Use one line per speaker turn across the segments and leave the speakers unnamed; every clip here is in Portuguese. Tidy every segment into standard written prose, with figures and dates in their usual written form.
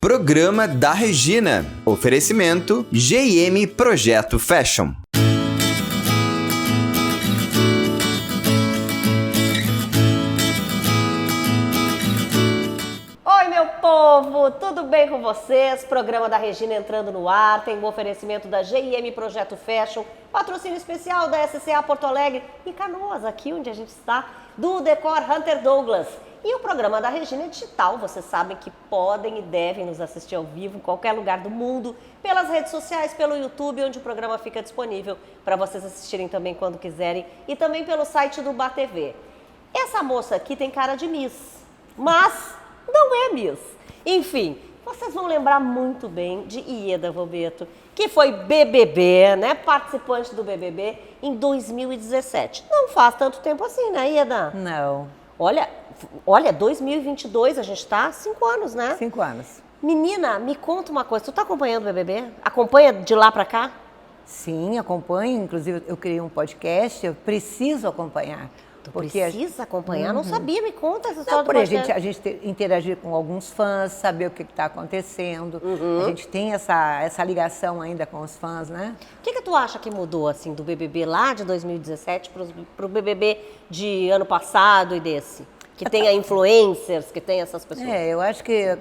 Programa da Regina. Oferecimento GM Projeto Fashion.
Oi, meu povo! Tudo bem com vocês? Programa da Regina entrando no ar. Tem um oferecimento da GM Projeto Fashion, patrocínio especial da SCA Porto Alegre e Canoas, aqui onde a gente está, do Decor Hunter Douglas. E o programa da Regina é digital, vocês sabem que podem e devem nos assistir ao vivo em qualquer lugar do mundo, pelas redes sociais, pelo YouTube, onde o programa fica disponível para vocês assistirem também quando quiserem, e também pelo site do BaTV. Essa moça aqui tem cara de Miss, mas não é Miss. Enfim, vocês vão lembrar muito bem de Ieda Vobeto, que foi BBB, né, participante do BBB em 2017. Não faz tanto tempo assim, né, Ieda?
Não.
Olha, 2022, a gente tá 5 anos, né?
5 anos.
Menina, me conta uma coisa, tu tá acompanhando o BBB? Acompanha de lá pra cá?
Sim, acompanho. Inclusive, eu criei um podcast, eu preciso acompanhar.
Precisa acompanhar? Não sabia, me conta essa história
Não,
do
por
podcast.
a gente interagir com alguns fãs, saber o que está acontecendo. A gente tem essa ligação ainda com os fãs, né?
O que tu acha que mudou, assim, do BBB lá de 2017 pro BBB de ano passado e desse? Que tenha influencers, que tenha essas pessoas.
Eu acho que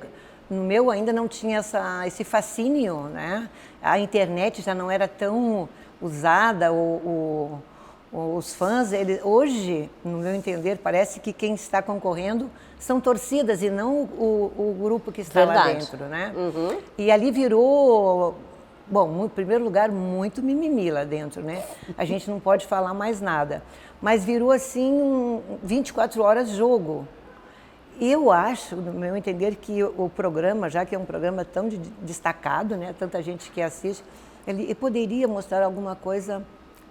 no meu ainda não tinha esse fascínio, né? A internet já não era tão usada, os fãs, hoje, no meu entender, parece que quem está concorrendo são torcidas e não o grupo que está lá dentro, né? E ali virou, bom, em primeiro lugar, muito mimimi lá dentro, né? A gente não pode falar mais nada. Mas virou assim, 24 horas jogo. E eu acho, no meu entender, que o programa, já que é um programa tão destacado, né? Tanta gente que assiste, ele poderia mostrar alguma coisa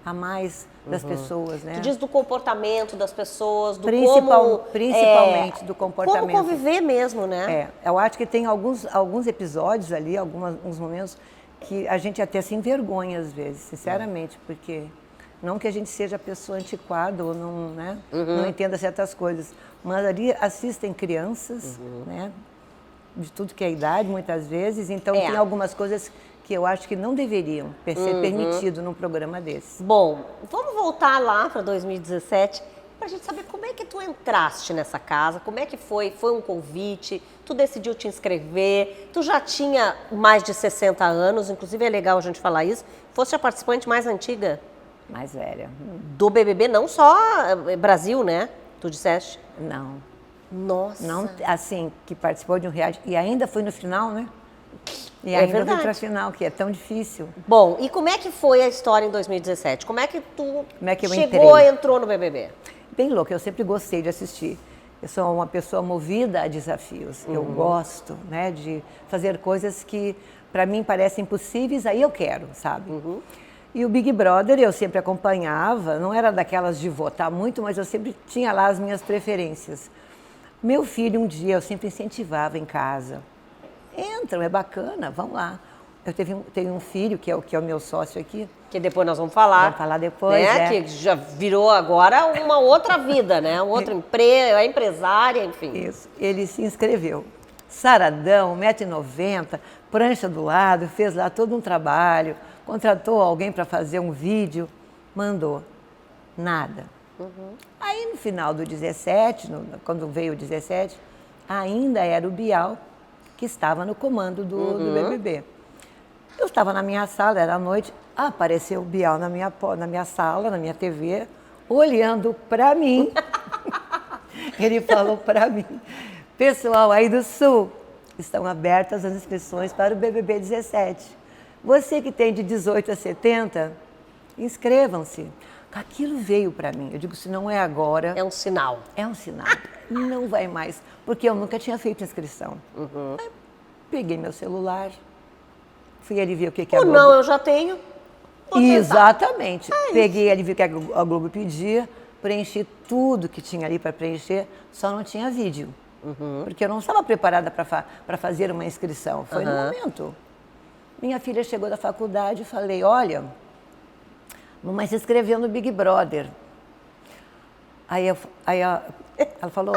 a mais das pessoas, né?
Tu diz do comportamento das pessoas, do
Principalmente do comportamento.
Como conviver mesmo, né?
Eu acho que tem alguns episódios ali, alguns momentos que a gente até se envergonha às vezes, sinceramente, porque não que a gente seja pessoa antiquada ou não, né? Não entenda certas coisas, mas ali assistem crianças, né? De tudo que é idade, muitas vezes, então tem algumas coisas que eu acho que não deveriam ser permitido num programa desse.
Bom, vamos voltar lá para 2017 para a gente saber como é que tu entraste nessa casa, como é que foi? Foi um convite? Tu decidiu te inscrever? Tu já tinha mais de 60 anos, inclusive é legal a gente falar isso. Foste a participante mais antiga?
Mais velha.
Do BBB, não só Brasil, né? Tu disseste?
Não.
Nossa.
Não, assim, que participou de um reality e ainda foi no final, né? E ainda foi pra final, que é tão difícil.
Bom, e como é que foi a história em 2017? Como é que tu entrou no BBB?
Bem louco, eu sempre gostei de assistir. Eu sou uma pessoa movida a desafios. Eu gosto, né, de fazer coisas que para mim parecem impossíveis, aí eu quero, sabe? E o Big Brother eu sempre acompanhava, não era daquelas de votar muito, mas eu sempre tinha lá as minhas preferências. Meu filho, um dia, eu sempre incentivava em casa. Entram, é bacana, vamos lá. Eu tenho um filho, que é o meu sócio aqui.
Que depois nós vamos falar.
Vamos falar depois,
né? Que já virou agora uma outra vida, né? Um outro emprego, é empresária, enfim.
Isso, ele se inscreveu. Saradão, 1,90 m, prancha do lado, fez lá todo um trabalho, contratou alguém para fazer um vídeo, mandou. Nada. Aí no final do 17, quando veio o 17, ainda era o Bial que estava no comando do BBB. Eu estava na minha sala, era à noite, apareceu o Bial na minha sala, na minha TV, olhando para mim. Ele falou para mim: pessoal aí do Sul, estão abertas as inscrições para o BBB 17. Você que tem de 18 a 70, inscrevam-se. Aquilo veio para mim. Eu digo, se não é agora...
É um sinal.
É um sinal. Não vai mais. Porque eu nunca tinha feito inscrição. Aí, peguei meu celular, fui ali ver o que a Globo...
não, eu já tenho.
Exatamente. Peguei ali ver o que a Globo pedia, preenchi tudo que tinha ali para preencher, só não tinha vídeo. Porque eu não estava preparada para fazer uma inscrição. Foi no momento. Minha filha chegou da faculdade e falei, olha... Mamãe se inscreveu no Big Brother. Aí ela falou,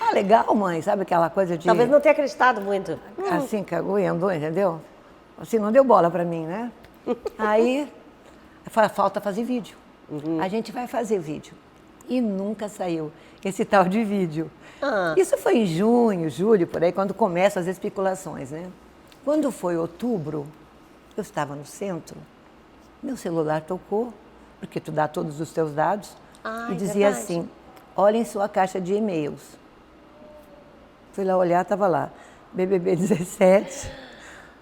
Ah, legal, mãe, sabe aquela coisa de...
Talvez não tenha acreditado muito.
Assim, cagou e andou, entendeu? Assim, não deu bola pra mim, né? Aí, falta fazer vídeo. A gente vai fazer vídeo. E nunca saiu esse tal de vídeo. Isso foi em junho, julho, por aí, quando começam as especulações, né? Quando foi outubro, eu estava no centro, meu celular tocou, porque tu dá todos os teus dados, e dizia
verdade.
assim, olhem sua caixa de e-mails. Fui lá olhar, estava lá, BBB 17,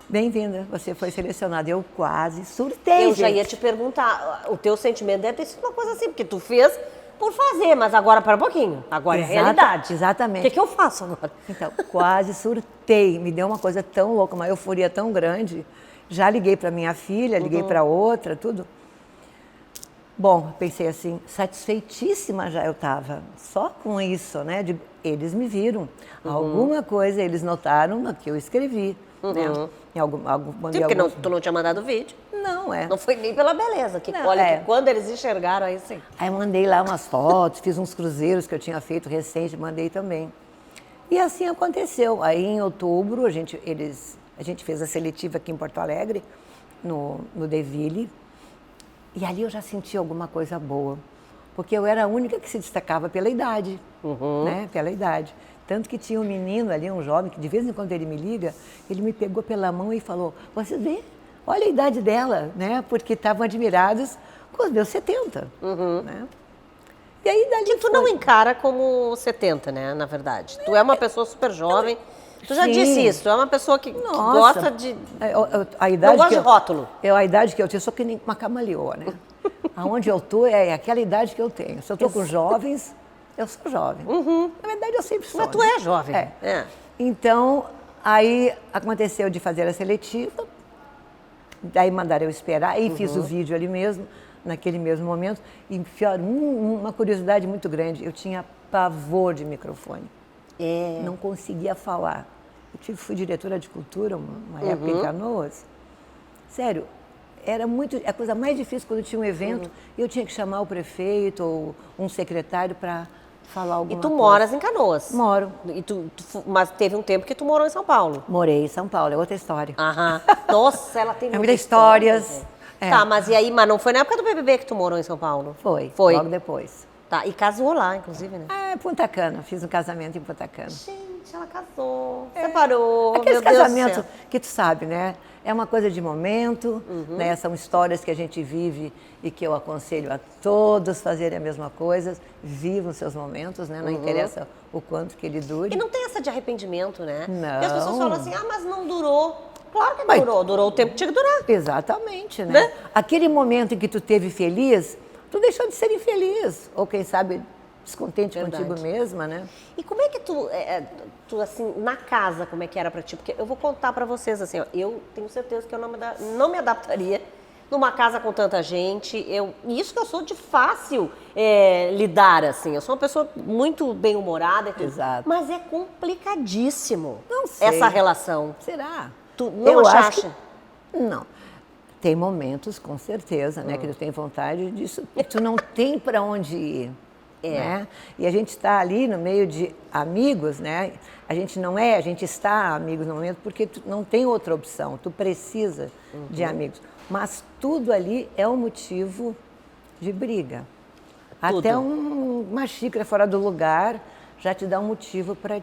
bem-vinda, você foi selecionada. Eu quase surtei,
Eu já
gente.
ia te perguntar, o teu sentimento deve ter sido uma coisa assim, porque tu fez por fazer, mas agora para um pouquinho. Agora é a realidade.
Exatamente.
O que eu faço agora?
Então, quase surtei. Me deu uma coisa tão louca, uma euforia tão grande. Já liguei para minha filha, liguei para outra, tudo. Bom, pensei assim, satisfeitíssima já eu estava. Só com isso, né? Eles me viram. Alguma coisa eles notaram no que eu escrevi. Né? Em
Sim, porque tu não tinha mandado vídeo.
Não, é.
Não foi nem pela beleza. Que,
Não,
olha,
é.
que quando eles enxergaram, aí sim.
Aí eu mandei lá umas fotos, fiz uns cruzeiros que eu tinha feito recente, mandei também. E assim aconteceu. Aí em outubro a gente fez a seletiva aqui em Porto Alegre, no Deville. E ali eu já senti alguma coisa boa. Porque eu era a única que se destacava pela idade, né? Pela idade. Tanto que tinha um menino ali, um jovem, que de vez em quando ele me liga, ele me pegou pela mão e falou, você vê, olha a idade dela, né? Porque estavam admirados com os meus 70, né? E aí dali
Que tu não encara como 70, né, na verdade. Tu é uma pessoa super jovem. Tu já
Sim.
disse isso, tu é uma pessoa que
Nossa.
gosta de...
A idade
Não gosta
que
de rótulo.
A idade que eu tenho, eu sou que nem uma camaleoa, né? Aonde eu tô é aquela idade que eu tenho. Se eu tô com jovens, eu sou jovem. Na verdade, eu sempre sou.
Mas tu
né?
é jovem.
É. Então, aí aconteceu de fazer a seletiva, daí mandaram eu esperar, aí fiz o vídeo ali mesmo, naquele mesmo momento, e uma curiosidade muito grande, eu tinha pavor de microfone. Não conseguia falar. Fui diretora de cultura uma época em Canoas. Sério, era a coisa mais difícil quando tinha um evento, eu tinha que chamar o prefeito ou um secretário para falar alguma
E tu
coisa.
moras em Canoas.
Moro.
E mas teve um tempo que tu morou em São Paulo.
Morei em São Paulo, é outra história.
Nossa, ela tem
muitas histórias.
Tá, mas e aí, mas não foi na época do BBB que tu morou em São Paulo?
Foi, logo depois.
Tá, e casou lá, inclusive, né?
Punta Cana, fiz um casamento em Punta Cana.
Gente, ela casou, separou,
Aqueles
meu Deus do
casamentos
céu.
que tu sabe, né? É uma coisa de momento, né? São histórias que a gente vive e que eu aconselho a todos fazerem a mesma coisa. Vivam seus momentos, né? Não interessa o quanto que ele dure.
E não tem essa de arrependimento, né?
Não.
E as pessoas falam assim, mas não durou. Claro que
Mas-
durou, durou o tempo que tinha que durar.
Exatamente, né?
Né?
Aquele momento em que tu teve feliz, tu deixou de ser infeliz. Ou quem sabe, descontente
Verdade.
contigo mesma, né?
E como é que tu assim, na casa, como é que era pra ti? Porque eu vou contar pra vocês, assim, ó, eu tenho certeza que eu não me adaptaria numa casa com tanta gente. E isso que eu sou de fácil lidar, assim. Eu sou uma pessoa muito bem-humorada e tudo.
Exato.
Mas é complicadíssimo
Não sei.
essa relação.
Será?
Tu não
Eu
acha?
acho que- Não. Tem momentos, com certeza, né, que tu tem vontade disso. Tu não tem para onde ir. Né? E a gente está ali no meio de amigos, né? A gente está amigos no momento porque tu não tem outra opção. Tu precisa de amigos. Mas tudo ali é um motivo de briga.
Tudo.
Até uma xícara fora do lugar já te dá um motivo para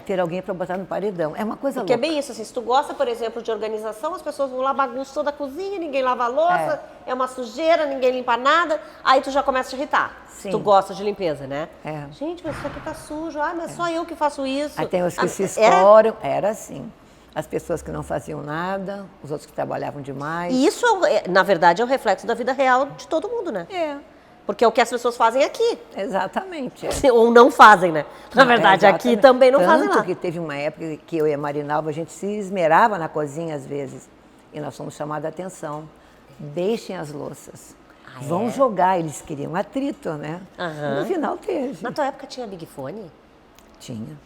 ter alguém para botar no paredão. É uma coisa
Porque é
louca.
bem isso, assim, se tu gosta, por exemplo, de organização, as pessoas vão lá, bagunçam toda a cozinha, ninguém lava a louça, é uma sujeira, ninguém limpa nada, aí tu já começa a te irritar.
Sim.
Tu gosta de limpeza, né?
É.
Gente, mas isso aqui tá sujo, mas só eu que faço isso.
Aí tem os que se
Era-
escoram, era assim. As pessoas que não faziam nada, os outros que trabalhavam demais.
E isso, na verdade, é o reflexo da vida real de todo mundo, né?
É,
Porque é o que as pessoas fazem aqui.
exatamente.
Ou não fazem, né? Na verdade, aqui
exatamente.
também não fazem lá.
Tanto que teve uma época que eu e a Marinalva, a gente se esmerava na cozinha às vezes. E nós fomos chamados a atenção. Deixem as louças. Vão jogar. Eles queriam atrito, né? No final teve.
Na tua época tinha Big Fone?
Tinha.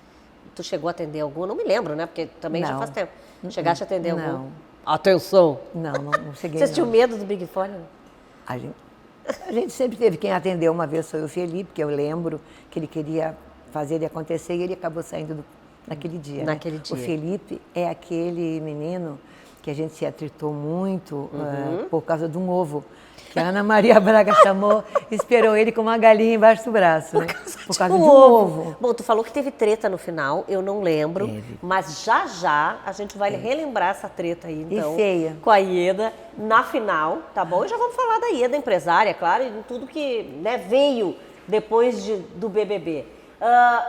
Tu chegou a atender algum? Não me lembro, né? Porque também já
Não.
faz tempo. Chegaste a atender algum?
Não.
Atenção!
Não cheguei.
Vocês
não.
tinham medo do Big Fone?
A gente sempre teve. Quem atendeu uma vez foi o Felipe, que eu lembro que ele queria fazer ele acontecer e ele acabou saindo naquele dia.
Naquele
né?
dia.
O Felipe é aquele menino que a gente se atritou muito por causa de um ovo. Que a Ana Maria Braga chamou, esperou ele com uma galinha embaixo do braço, né? Por causa de um ovo.
Bom, tu falou que teve treta no final, eu não lembro.
Teve.
Mas já a gente vai relembrar essa treta aí, então.
E feia.
Com a Ieda na final, tá bom? E já vamos falar da Ieda, empresária, claro, e de tudo que né, veio depois do BBB.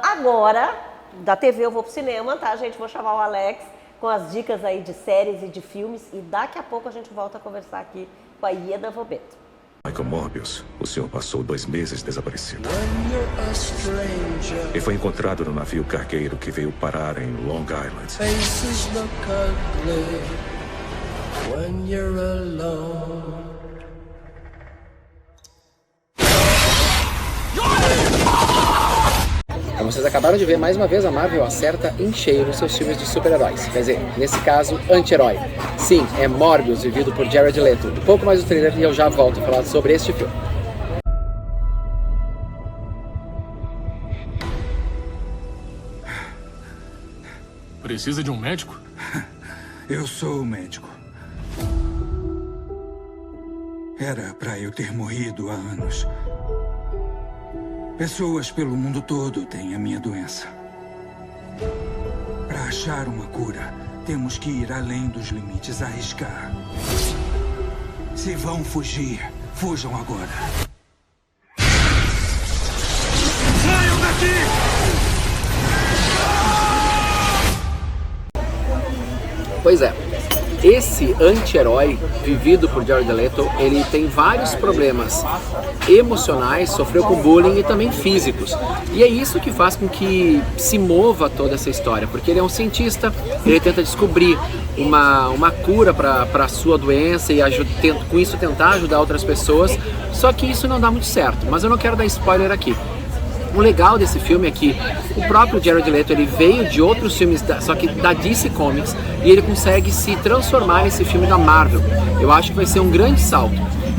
Agora, da TV eu vou pro cinema, tá, gente? Vou chamar o Alex com as dicas aí de séries e de filmes. E daqui a pouco a gente volta a conversar aqui com a Ieda Vobeto.
Michael Morbius, o senhor passou 2 meses desaparecido. E foi encontrado no navio cargueiro que veio parar em Long Island.
Faces look ugly when you're alone.
Vocês acabaram de ver mais uma vez a Marvel acerta em cheio nos seus filmes de super-heróis. Quer dizer, nesse caso, anti-herói. Sim, é Morbius, vivido por Jared Leto. Um pouco mais do trailer e eu já volto a falar sobre este filme.
Precisa de um médico?
Eu sou o médico. Era pra eu ter morrido há anos. Pessoas pelo mundo todo têm a minha doença. Para achar uma cura, temos que ir além dos limites, arriscar. Se vão fugir, fujam agora. Saiam daqui!
Pois é, esse anti-herói vivido por Jared Leto, ele tem vários problemas emocionais, sofreu com bullying e também físicos. E é isso que faz com que se mova toda essa história, porque ele é um cientista, ele tenta descobrir uma cura para a sua doença e com isso tentar ajudar outras pessoas, só que isso não dá muito certo, mas eu não quero dar spoiler aqui. O legal desse filme é que o próprio Jared Leto ele veio de outros filmes, só que da DC Comics, e ele consegue se transformar nesse filme da Marvel. Eu acho que vai ser um grande salto.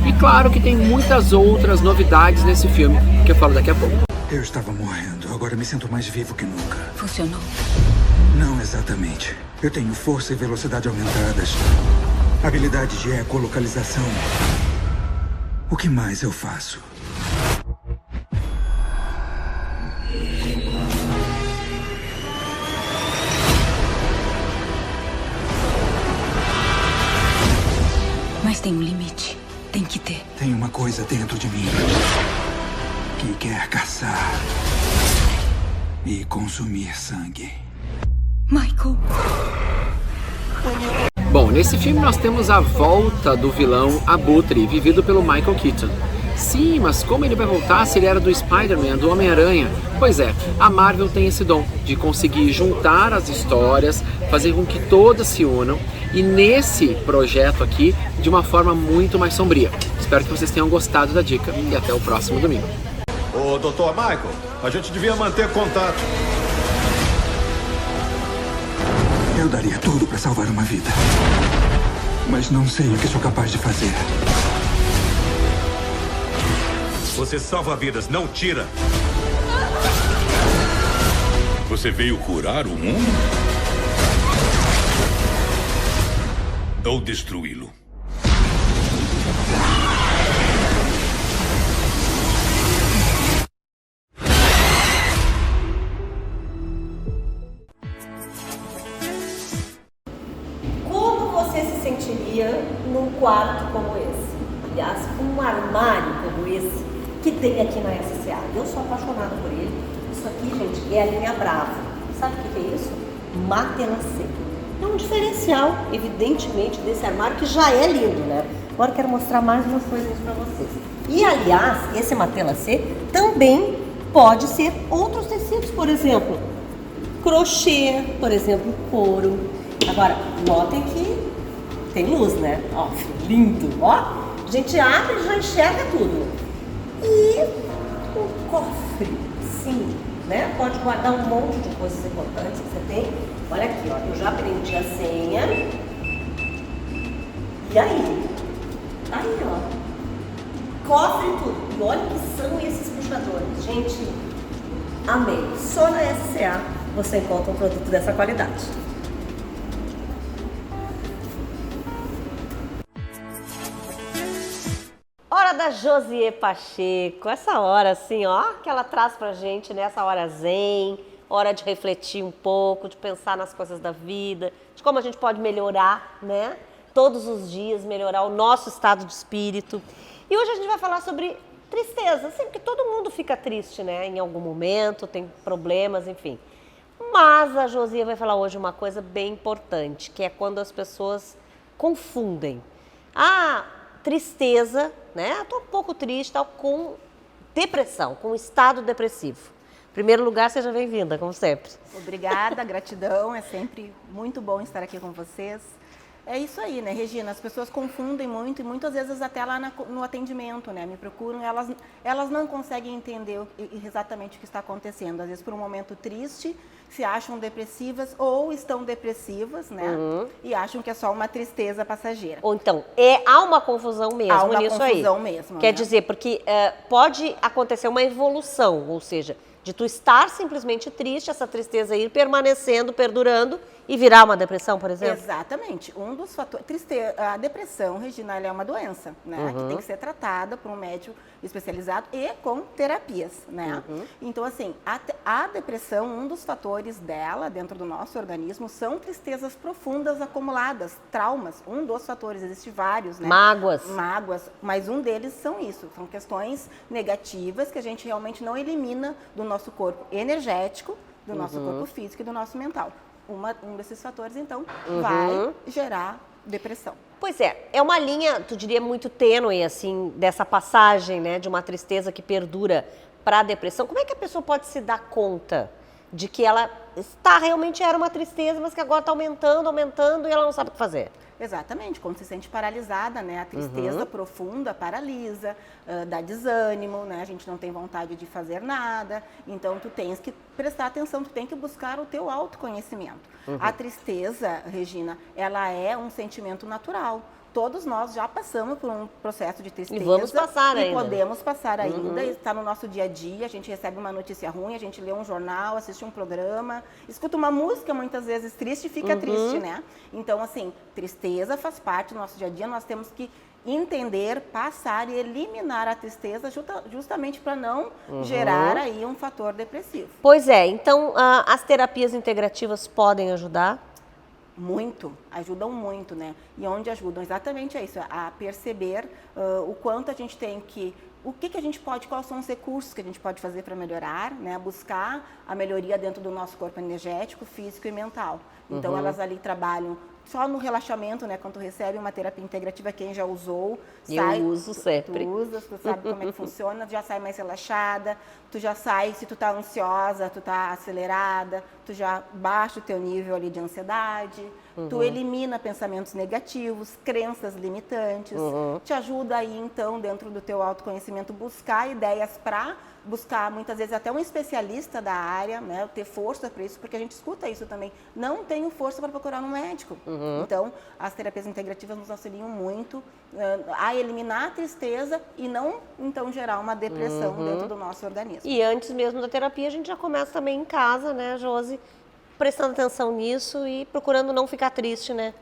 E claro que tem muitas outras novidades nesse filme, que eu falo daqui a pouco.
Eu estava morrendo, agora me sinto mais vivo que nunca.
Funcionou?
Não exatamente. Eu tenho força e velocidade aumentadas, habilidade de ecolocalização. O que mais eu faço?
Mas tem um limite. Tem que ter.
Tem uma coisa dentro de mim que quer caçar e consumir sangue.
Michael.
Bom, nesse filme nós temos a volta do vilão Abutre, vivido pelo Michael Keaton. Sim, mas como ele vai voltar se ele era do Spider-Man, do Homem-Aranha? Pois é, a Marvel tem esse dom de conseguir juntar as histórias, fazer com que todas se unam, e nesse projeto aqui, de uma forma muito mais sombria. Espero que vocês tenham gostado da dica e até o próximo domingo.
Ô, Dr. Michael, a gente devia manter contato.
Eu daria tudo para salvar uma vida, mas não sei o que sou capaz de fazer.
Você salva vidas, não tira. Você veio curar o mundo? Ou destruí-lo?
Como você se sentiria num quarto como esse? Aliás, um armário como esse que tem aqui na SCA. Eu sou apaixonada por ele. Isso aqui, gente, é a linha Bravo. Sabe o que é isso? Matelassé. É um diferencial, evidentemente, desse armário que já é lindo, né? Agora eu quero mostrar mais umas coisinhas para vocês. E, aliás, esse matelassé também pode ser outros tecidos, por exemplo, crochê, por exemplo, couro. Agora, notem que tem luz, né? Ó, lindo, ó. A gente abre e já enxerga tudo. E um cofre, sim, né? Pode guardar um monte de coisas importantes que você tem. Olha aqui, ó, eu já aprendi a senha. E aí? Tá aí, ó. Cofre e tudo. E olha o que são esses puxadores. Gente, Amei. Só na SCA você encontra um produto dessa qualidade. Hora da Josiê Pacheco. Essa hora assim, ó, que ela traz pra gente nessa hora zen, hora de refletir um pouco, de pensar nas coisas da vida, de como a gente pode melhorar, né? Todos os dias, melhorar o nosso estado de espírito. E hoje a gente vai falar sobre tristeza, assim, porque todo mundo fica triste, né? Em algum momento, tem problemas, enfim. Mas a Josia vai falar hoje uma coisa bem importante, que é quando as pessoas confundem a tristeza, né? Tô um pouco triste, tal, com depressão, com estado depressivo. Em primeiro lugar, seja bem-vinda, como sempre.
Obrigada, gratidão, é sempre muito bom estar aqui com vocês. É isso aí, né, Regina? As pessoas confundem muito e muitas vezes até lá no atendimento, né? Me procuram, elas não conseguem entender exatamente o que está acontecendo. Às vezes por um momento triste, se acham depressivas ou estão depressivas, né? E acham que é só uma tristeza passageira.
Ou então, há uma confusão mesmo
Há uma
nisso
confusão
aí.
mesmo.
Quer
né?
dizer, porque pode acontecer uma evolução, ou seja, de tu estar simplesmente triste, essa tristeza ir permanecendo, perdurando e virar uma depressão, por exemplo?
Exatamente. Um dos fatores... A depressão, Regina, ela é uma doença, né? Que tem que ser tratada por um médico especializado e com terapias, né? Então, assim, a depressão, um dos fatores dela, dentro do nosso organismo, são tristezas profundas acumuladas, traumas. Um dos fatores, existem vários, né? Mágoas, mas um deles são isso. São questões negativas que a gente realmente não elimina do nosso corpo energético, do nosso corpo físico e do nosso mental. Um desses fatores, então, vai gerar depressão.
Pois é uma linha, tu diria, muito tênue, assim, dessa passagem, né, de uma tristeza que perdura para a depressão. Como é que a pessoa pode se dar conta de que ela realmente era uma tristeza, mas que agora está aumentando e ela não sabe o que fazer?
Exatamente, quando se sente paralisada, né? A tristeza profunda paralisa, dá desânimo, né? A gente não tem vontade de fazer nada, então tu tens que prestar atenção, tu tem que buscar o teu autoconhecimento. A tristeza, Regina, ela é um sentimento natural. Todos nós já passamos por um processo de tristeza.
E vamos passar ainda.
E podemos passar ainda, está no nosso dia a dia, a gente recebe uma notícia ruim, a gente lê um jornal, assiste um programa, escuta uma música muitas vezes triste e fica triste, né? Então, assim, tristeza faz parte do nosso dia a dia, nós temos que entender, passar e eliminar a tristeza justamente para não gerar aí um fator depressivo.
Pois é, então as terapias integrativas podem ajudar?
Muito, ajudam muito, né? E onde ajudam? Exatamente é isso, a perceber o quanto a gente tem que... O que a gente pode, quais são os recursos que a gente pode fazer para melhorar, né? Buscar a melhoria dentro do nosso corpo energético, físico e mental. Então, elas ali trabalham só no relaxamento, né? Quando tu recebe uma terapia integrativa, quem já usou,
eu uso sempre.
Tu usas, tu sabe como é que funciona, tu já sai mais relaxada, tu já sai, se tu tá ansiosa, tu tá acelerada, tu já baixa o teu nível ali de ansiedade, tu elimina pensamentos negativos, crenças limitantes, te ajuda aí então, dentro do teu autoconhecimento, buscar ideias para buscar muitas vezes até um especialista da área, né, ter força para isso, porque a gente escuta isso também, não tenho força para procurar um médico. Então, as terapias integrativas nos auxiliam muito a eliminar a tristeza e não, então, gerar uma depressão dentro do nosso organismo.
E antes mesmo da terapia, a gente já começa também em casa, né, Josi, prestando atenção nisso e procurando não ficar triste, né?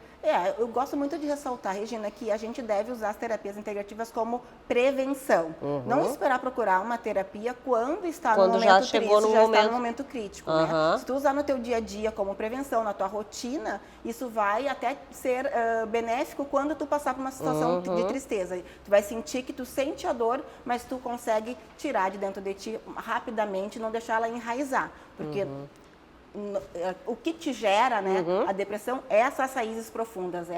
Eu gosto muito de ressaltar, Regina, que a gente deve usar as terapias integrativas como prevenção. Não esperar procurar uma terapia quando está no momento triste, está no momento crítico. Né? Se tu usar no teu dia a dia como prevenção, na tua rotina, isso vai até ser benéfico quando tu passar por uma situação de tristeza. Tu vai sentir que tu sente a dor, mas tu consegue tirar de dentro de ti rapidamente, não deixar ela enraizar. Porque... o que te gera, né, a depressão é essas raízes profundas,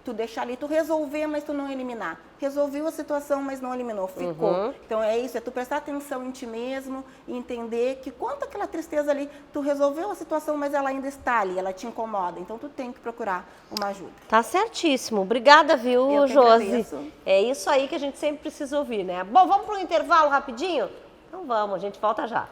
tu deixar ali, tu resolver, mas tu não eliminar. Resolveu a situação, mas não eliminou, ficou. Então é isso, é tu prestar atenção em ti mesmo e entender que quanto aquela tristeza ali, tu resolveu a situação, mas ela ainda está ali, ela te incomoda. Então tu tem que procurar uma ajuda.
Tá certíssimo. Obrigada, viu, Josi? É isso aí que a gente sempre precisa ouvir, né? Bom, vamos para um intervalo rapidinho? Então vamos, a gente volta já.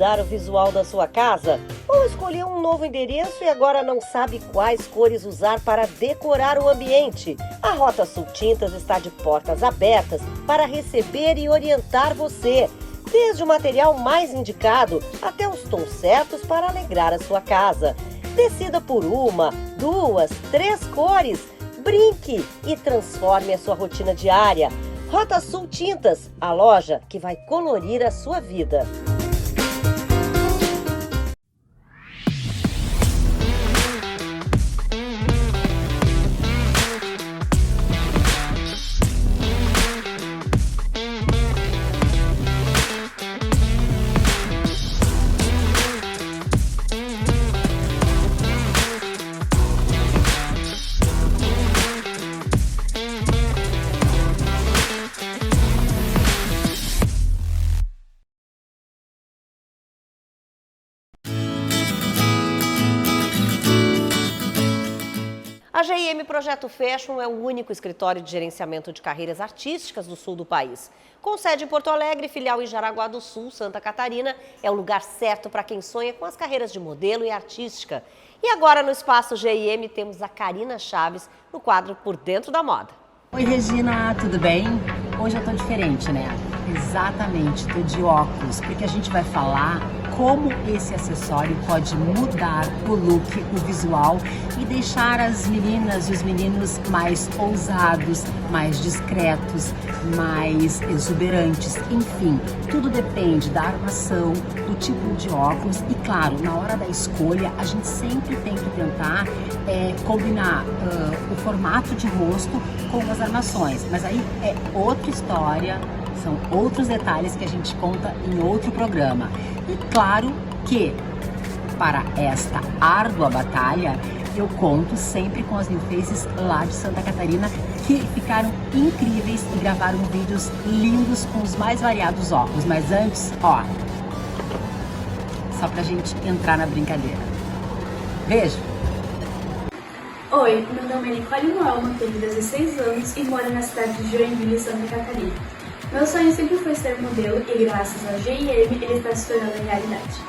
mudar o visual da sua casa? Ou escolheu um novo endereço e agora não sabe quais cores usar para decorar o ambiente? A Rota Sul Tintas está de portas abertas para receber e orientar você. Desde o material mais indicado até os tons certos para alegrar a sua casa. Decida por 1, 2, 3 cores. Brinque e transforme a sua rotina diária. Rota Sul Tintas, a loja que vai colorir a sua vida. A GIM Projeto Fashion é o único escritório de gerenciamento de carreiras artísticas do sul do país. Com sede em Porto Alegre, filial em Jaraguá do Sul, Santa Catarina, é o lugar certo para quem sonha com as carreiras de modelo e artística. E agora no Espaço GIM temos a Karina Chaves no quadro Por Dentro da Moda.
Oi Regina, tudo bem? Hoje eu tô diferente, né? Exatamente, tô de óculos, porque a gente vai falar como esse acessório pode mudar o look, o visual e deixar as meninas e os meninos mais ousados, mais discretos, mais exuberantes, enfim, tudo depende da armação, do tipo de óculos e claro, na hora da escolha a gente sempre tem que tentar combinar o formato de rosto com as armações, mas aí é outra história. São outros detalhes que a gente conta em outro programa. E claro que, para esta árdua batalha, eu conto sempre com as New Faces lá de Santa Catarina, que ficaram incríveis e gravaram vídeos lindos com os mais variados óculos. Mas antes, ó, só pra gente entrar na brincadeira. Beijo!
Oi, meu nome é Nicole Noelma, tenho 16 anos e moro na cidade de Joinville, Santa Catarina. Meu sonho sempre foi ser modelo e graças ao GIM ele está se tornando realidade.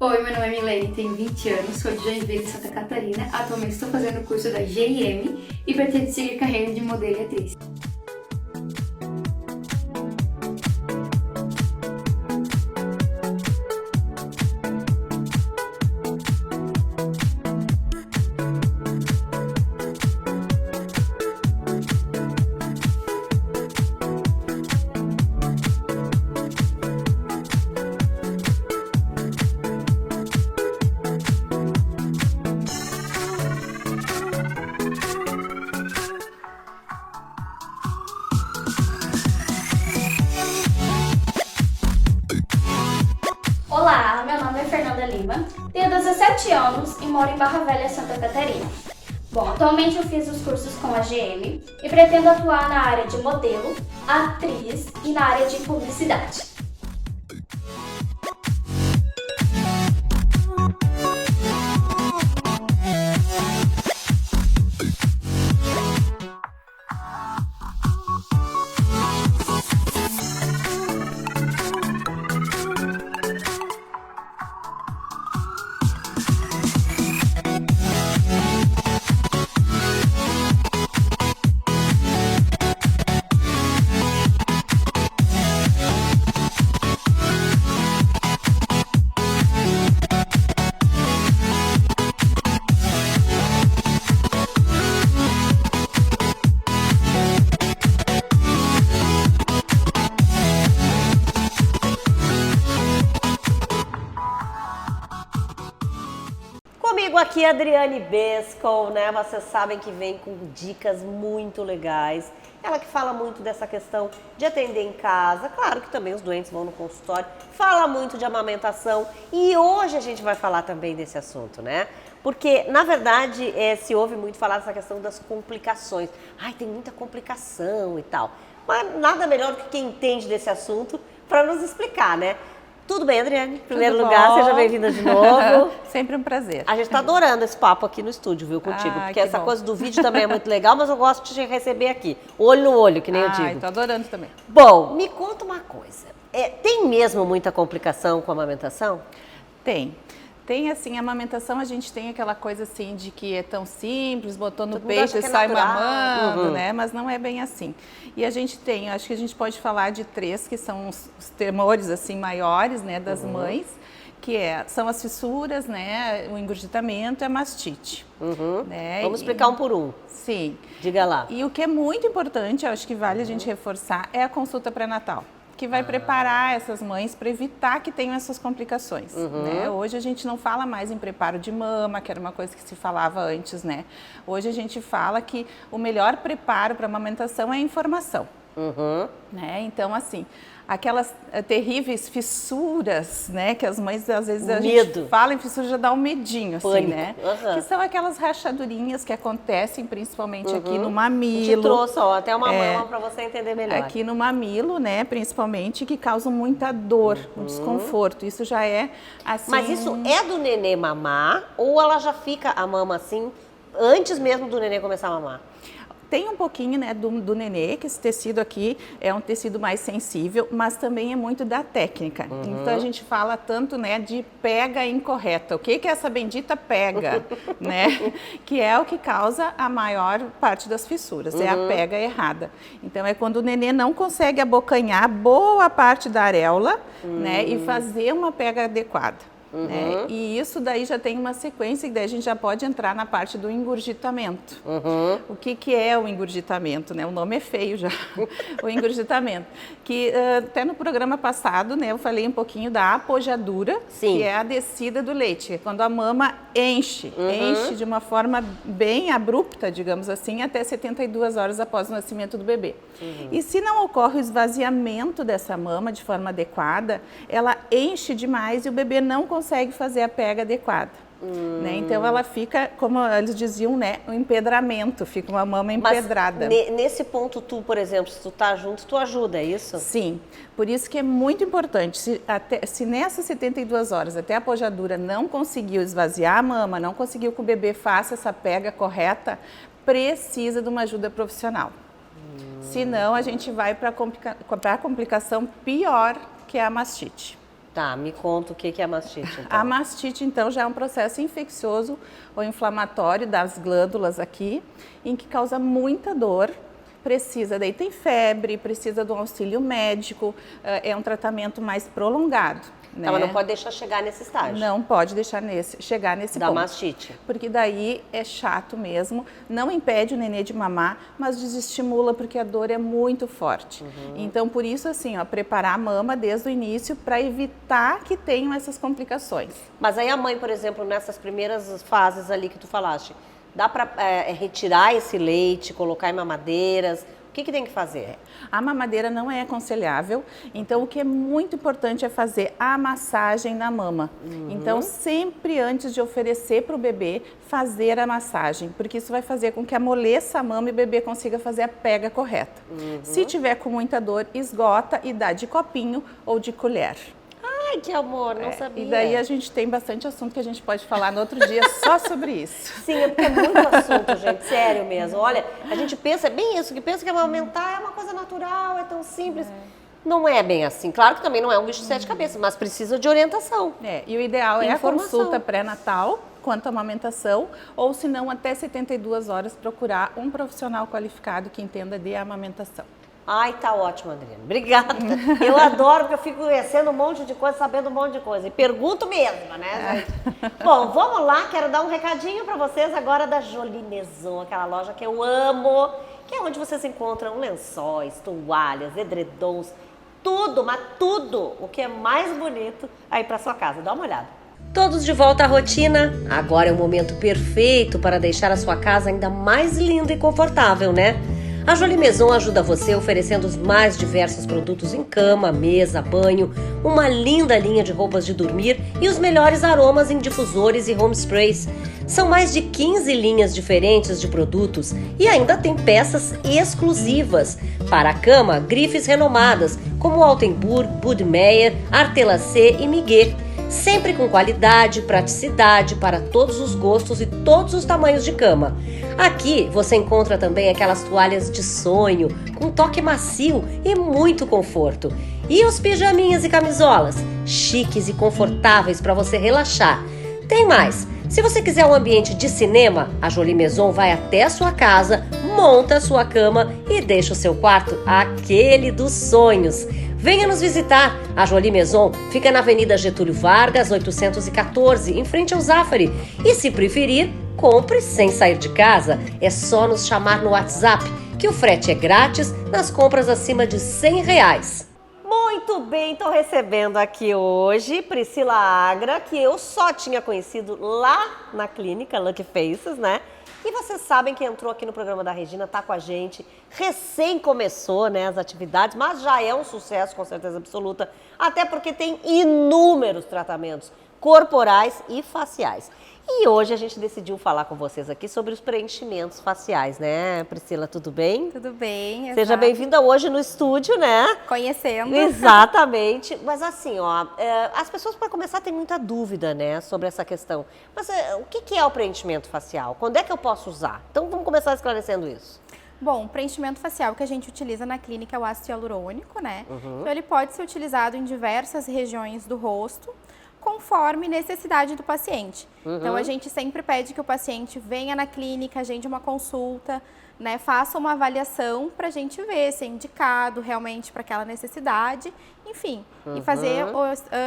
Oi, meu nome é Milene, tenho 20 anos, sou de Joinville, Santa Catarina. Atualmente estou fazendo o curso da GIM e pretendo seguir carreira de modelo e atriz.
Olá, meu nome é Fernanda Lima, tenho 17 anos e moro em Barra Velha, Santa Catarina. Bom, atualmente eu fiz os cursos com a GM e pretendo atuar na área de modelo, atriz e na área de publicidade.
Comigo aqui a Adriane Bescol, né? Vocês sabem que vem com dicas muito legais. Ela que fala muito dessa questão de atender em casa. Claro que também os doentes vão no consultório. Fala muito de amamentação. E hoje a gente vai falar também desse assunto, né? Porque, na verdade, se ouve muito falar dessa questão das complicações. Ai, tem muita complicação e tal. Mas nada melhor do que quem entende desse assunto para nos explicar, né? Tudo bem, Adriane? Em primeiro lugar, seja bem-vinda de novo.
Sempre um prazer.
A gente tá adorando esse papo aqui no estúdio, viu, contigo. Porque essa coisa do vídeo também é muito legal, mas eu gosto de te receber aqui. Olho no olho, que nem eu digo.
Tô adorando também.
Bom, me conta uma coisa. Tem mesmo muita complicação com a amamentação?
Tem. Tem, assim, a amamentação, a gente tem aquela coisa, assim, de que é tão simples, botou no peito e sai mamando, né? Mas não é bem assim. E a gente tem, acho que a gente pode falar de 3, que são os temores, assim, maiores, né, das mães, que são as fissuras, né, o engurgitamento e a mastite. Né?
Vamos explicar um por um.
Sim.
Diga lá.
E o que é muito importante, acho que vale a gente reforçar, é a consulta pré-natal, que vai preparar essas mães para evitar que tenham essas complicações, né? Hoje a gente não fala mais em preparo de mama, que era uma coisa que se falava antes, né? Hoje a gente fala que o melhor preparo para a amamentação é a informação, né? Então, assim, aquelas terríveis fissuras, né? Que as mães, às vezes, a gente fala em fissura, já dá um medinho, assim, né? Que são aquelas rachadurinhas que acontecem principalmente aqui no mamilo.
Te trouxe, ó, até uma mama para você entender melhor.
Aqui no mamilo, né? Principalmente, que causam muita dor, um desconforto. Isso já é, assim...
Mas isso é do nenê mamar ou ela já fica a mama assim antes mesmo do nenê começar a mamar?
Tem um pouquinho, né, do nenê, que esse tecido aqui é um tecido mais sensível, mas também é muito da técnica. Então a gente fala tanto, né, de pega incorreta. O que é essa bendita pega, né? Que é o que causa a maior parte das fissuras, é a pega errada. Então é quando o nenê não consegue abocanhar boa parte da areola, né, e fazer uma pega adequada. Né? E isso daí já tem uma sequência e daí a gente já pode entrar na parte do engurgitamento. O que é o engurgitamento, né? O nome é feio já, o engurgitamento. Que até no programa passado, né, eu falei um pouquinho da apojadura, que é a descida do leite, quando a mama enche de uma forma bem abrupta, digamos assim, até 72 horas após o nascimento do bebê. E se não ocorre o esvaziamento dessa mama de forma adequada, ela enche demais e o bebê não consegue fazer a pega adequada. Né? Então ela fica, como eles diziam, né, um empedramento, fica uma mama empedrada.
Mas nesse ponto tu, por exemplo, se tu tá junto, tu ajuda, é isso?
Sim, por isso que é muito importante, se nessas 72 horas até a apojadura não conseguiu esvaziar a mama, não conseguiu que o bebê faça essa pega correta, precisa de uma ajuda profissional. Senão a gente vai para a complicação pior, que é a mastite.
Tá, me conta o que é a mastite, então.
A mastite, então, já é um processo infeccioso ou inflamatório das glândulas aqui, em que causa muita dor, daí tem febre, precisa de um auxílio médico, é um tratamento mais prolongado. Né?
Tá, mas não pode deixar chegar nesse estágio.
Não pode deixar chegar nesse ponto.
Da mastite.
Porque daí é chato mesmo, não impede o nenê de mamar, mas desestimula porque a dor é muito forte. Então, por isso, assim, ó, preparar a mama desde o início para evitar que tenham essas complicações.
Mas aí a mãe, por exemplo, nessas primeiras fases ali que tu falaste, dá para retirar esse leite, colocar em mamadeiras? O que tem que fazer?
A mamadeira não é aconselhável, então o que é muito importante é fazer a massagem na mama. Então, sempre antes de oferecer para o bebê, fazer a massagem, porque isso vai fazer com que amoleça a mama e o bebê consiga fazer a pega correta. Se tiver com muita dor, esgota e dá de copinho ou de colher.
Ai, que amor, não sabia.
E daí a gente tem bastante assunto que a gente pode falar no outro dia só sobre isso.
Sim, é porque é muito assunto, gente, sério mesmo. Olha, a gente pensa, é bem isso, que pensa que amamentar é uma coisa natural, é tão simples. Não é bem assim. Claro que também não é um bicho de 7 cabeças, mas precisa de orientação.
E o ideal é a consulta pré-natal quanto à amamentação, ou se não, até 72 horas procurar um profissional qualificado que entenda de amamentação.
Ai, tá ótimo, Adriane. Obrigada. Eu adoro, porque eu fico conhecendo um monte de coisa, sabendo um monte de coisa. E pergunto mesmo, né, gente? Bom, vamos lá. Quero dar um recadinho para vocês agora da Jolie Maison, aquela loja que eu amo, que é onde vocês encontram lençóis, toalhas, edredons, tudo, mas tudo o que é mais bonito aí para sua casa. Dá uma olhada. Todos de volta à rotina. Agora é o momento perfeito para deixar a sua casa ainda mais linda e confortável, né? A Jolie Maison ajuda você oferecendo os mais diversos produtos em cama, mesa, banho, uma linda linha de roupas de dormir e os melhores aromas em difusores e home sprays. São mais de 15 linhas diferentes de produtos e ainda tem peças exclusivas. Para a cama, grifes renomadas como Altenburg, Budmeier, Artelacê e Miguel. Sempre com qualidade, praticidade para todos os gostos e todos os tamanhos de cama. Aqui você encontra também aquelas toalhas de sonho, com toque macio e muito conforto. E os pijaminhas e camisolas, chiques e confortáveis para você relaxar. Tem mais! Se você quiser um ambiente de cinema, a Jolie Maison vai até a sua casa, monta a sua cama e deixa o seu quarto aquele dos sonhos. Venha nos visitar. A Jolie Maison fica na Avenida Getúlio Vargas, 814, em frente ao Zafari. E se preferir, compre sem sair de casa. É só nos chamar no WhatsApp, que o frete é grátis nas compras acima de R$100. Muito bem, estou recebendo aqui hoje Priscila Agra, que eu só tinha conhecido lá na clínica Lucky Faces, né? E vocês sabem que entrou aqui no programa da Regina, tá com a gente, recém começou, né, as atividades, mas já é um sucesso, com certeza absoluta, até porque tem inúmeros tratamentos corporais e faciais. E hoje a gente decidiu falar com vocês aqui sobre os preenchimentos faciais, né, Priscila? Tudo bem?
Tudo bem.
Seja bem-vinda hoje no estúdio, né?
Conhecendo.
Exatamente. Mas assim, ó, as pessoas, para começar, têm muita dúvida, né, sobre essa questão. Mas o que é o preenchimento facial? Quando é que eu posso usar? Então vamos começar esclarecendo isso.
Bom, o preenchimento facial que a gente utiliza na clínica é o ácido hialurônico, né? Então ele pode ser utilizado em diversas regiões do rosto, conforme necessidade do paciente. Então a gente sempre pede que o paciente venha na clínica, agende uma consulta, né, faça uma avaliação para a gente ver se é indicado realmente para aquela necessidade, enfim, e fazer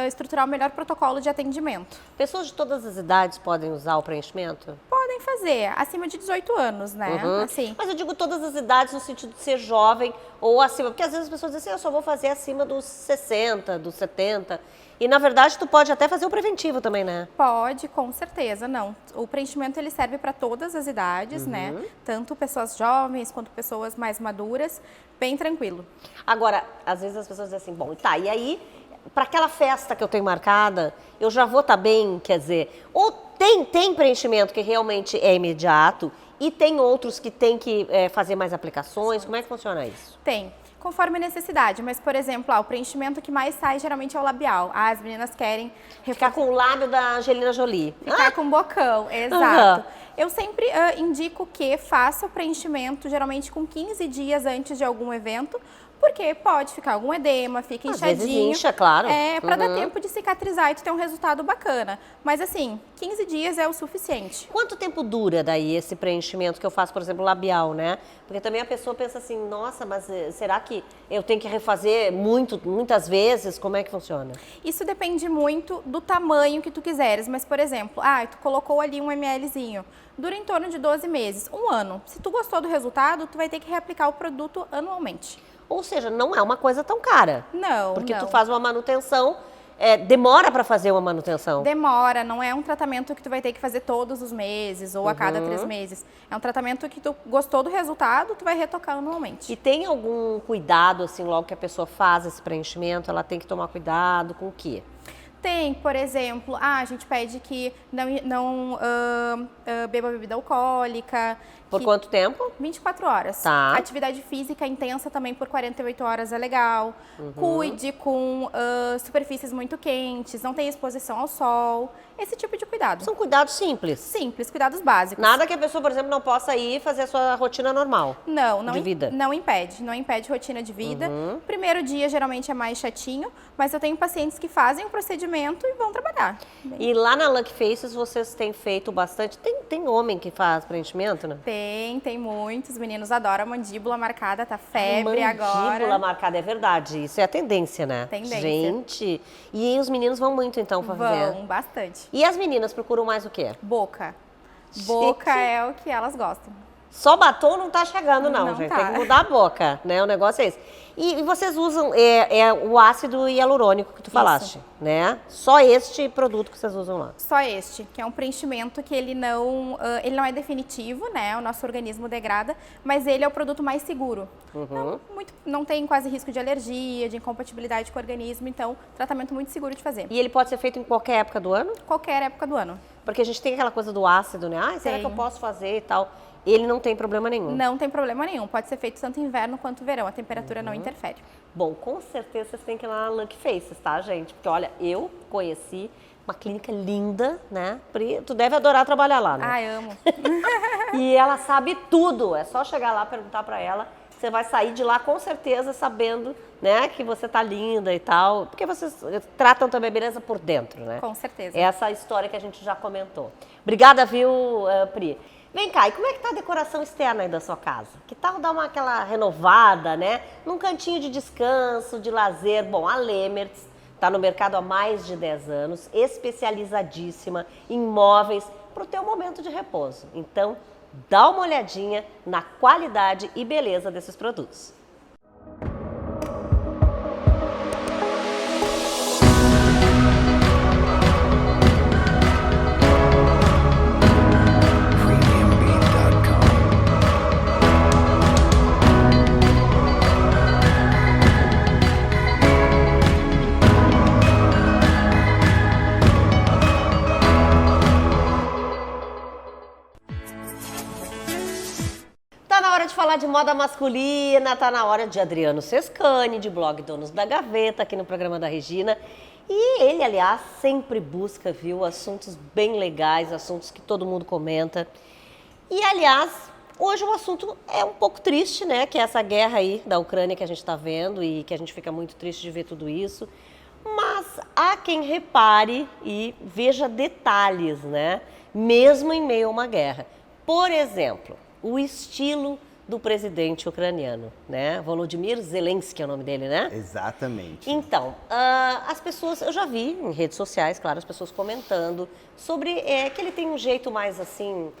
estruturar o melhor protocolo de atendimento.
Pessoas de todas as idades podem usar o preenchimento?
Podem fazer, acima de 18 anos, né? Assim.
Mas eu digo todas as idades no sentido de ser jovem ou acima, porque às vezes as pessoas dizem assim, eu só vou fazer acima dos 60, dos 70. E, na verdade, tu pode até fazer o preventivo também, né?
Pode, com certeza, não. O preenchimento, ele serve para todas as idades, né? Tanto pessoas jovens quanto pessoas mais maduras, bem tranquilo.
Agora, às vezes as pessoas dizem assim, bom, tá, e aí, para aquela festa que eu tenho marcada, eu já vou estar bem, quer dizer, ou tem preenchimento que realmente é imediato e tem outros que tem que fazer mais aplicações, como é que funciona isso?
Tem. Conforme a necessidade, mas, por exemplo, o preenchimento que mais sai geralmente é o labial. As meninas querem...
Ficar com o lábio da Angelina Jolie.
Ficar com o bocão, exato. Eu sempre indico que faça o preenchimento, geralmente com 15 dias antes de algum evento, porque pode ficar algum edema, fica inchadinho.
Às vezes incha, claro.
Pra dar tempo de cicatrizar e tu ter um resultado bacana. Mas assim, 15 dias é o suficiente.
Quanto tempo dura daí esse preenchimento que eu faço, por exemplo, labial, né? Porque também a pessoa pensa assim, nossa, mas será que eu tenho que refazer muitas vezes? Como é que funciona?
Isso depende muito do tamanho que tu quiseres. Mas, por exemplo, tu colocou ali um mlzinho. Dura em torno de 12 meses, 1 ano. Se tu gostou do resultado, tu vai ter que reaplicar o produto anualmente.
Ou seja, não é uma coisa tão cara.
Não,
porque tu faz uma manutenção, demora para fazer uma manutenção.
Demora, não é um tratamento que tu vai ter que fazer todos os meses ou a cada 3 meses. É um tratamento que tu gostou do resultado, tu vai retocar anualmente.
E tem algum cuidado, assim, logo que a pessoa faz esse preenchimento, ela tem que tomar cuidado com o quê?
Tem, por exemplo, a gente pede que não beba bebida alcoólica.
Por quanto tempo?
24 horas.
Tá.
Atividade física intensa também por 48 horas é legal. Cuide com superfícies muito quentes, não tenha exposição ao sol. Esse tipo de cuidado.
São cuidados simples?
Simples, cuidados básicos.
Nada que a pessoa, por exemplo, não possa ir fazer a sua rotina normal?
Não
de vida?
Não impede rotina de vida. Primeiro dia geralmente é mais chatinho, mas eu tenho pacientes que fazem o procedimento e vão trabalhar.
E lá na Lucky Faces vocês têm feito bastante, tem homem que faz preenchimento, né?
Tem muitos, meninos adoram a mandíbula marcada, tá febre agora.
Mandíbula marcada, é verdade, isso é a tendência, né?
Tendência.
Gente, e os meninos vão muito então fazer?
Vão, bastante.
E as meninas procuram mais o quê?
Boca. Boca é o que elas gostam.
Só batom não tá chegando, não, gente.
Tá.
Tem que mudar a boca, né? O negócio é esse. E vocês usam o ácido hialurônico que tu falaste, né? Só este produto que vocês usam lá.
Só este, que é um preenchimento que ele não é definitivo, né? O nosso organismo degrada, mas ele é o produto mais seguro. Não tem quase risco de alergia, de incompatibilidade com o organismo, então, tratamento muito seguro de fazer.
E ele pode ser feito em qualquer época do ano?
Qualquer época do ano.
Porque a gente tem aquela coisa do ácido, né? Ah, será que eu posso fazer e tal? Ele não tem problema nenhum.
Não tem problema nenhum. Pode ser feito tanto inverno quanto verão. A temperatura não interfere.
Bom, com certeza vocês têm que ir lá na Lucky Faces, tá, gente? Porque, olha, eu conheci uma clínica linda, né? Pri, tu deve adorar trabalhar lá, né?
Ai, amo.
E ela sabe tudo. É só chegar lá, perguntar pra ela. Você vai sair de lá com certeza sabendo, né, que você tá linda e tal. Porque vocês tratam também a beleza por dentro, né?
Com certeza.
Essa história que a gente já comentou. Obrigada, viu, Pri? Vem cá, e como é que tá a decoração externa aí da sua casa? Que tal dar aquela renovada, né? Num cantinho de descanso, de lazer. Bom, a Lemertz tá no mercado há mais de 10 anos, especializadíssima em móveis para o teu momento de repouso. Então, dá uma olhadinha na qualidade e beleza desses produtos. Falar de moda masculina, tá na hora de Adriano Sescani, de blog Donos da Gaveta, aqui no programa da Regina. E ele, aliás, sempre busca, viu, assuntos bem legais, assuntos que todo mundo comenta. E, aliás, hoje o assunto é um pouco triste, né, que é essa guerra aí da Ucrânia que a gente tá vendo e que a gente fica muito triste de ver tudo isso. Mas há quem repare e veja detalhes, né, mesmo em meio a uma guerra. Por exemplo, o estilo do presidente ucraniano, né? Volodymyr Zelensky é o nome dele, né?
Exatamente.
Então, as pessoas, eu já vi em redes sociais, claro, as pessoas comentando sobre que ele tem um jeito mais assim,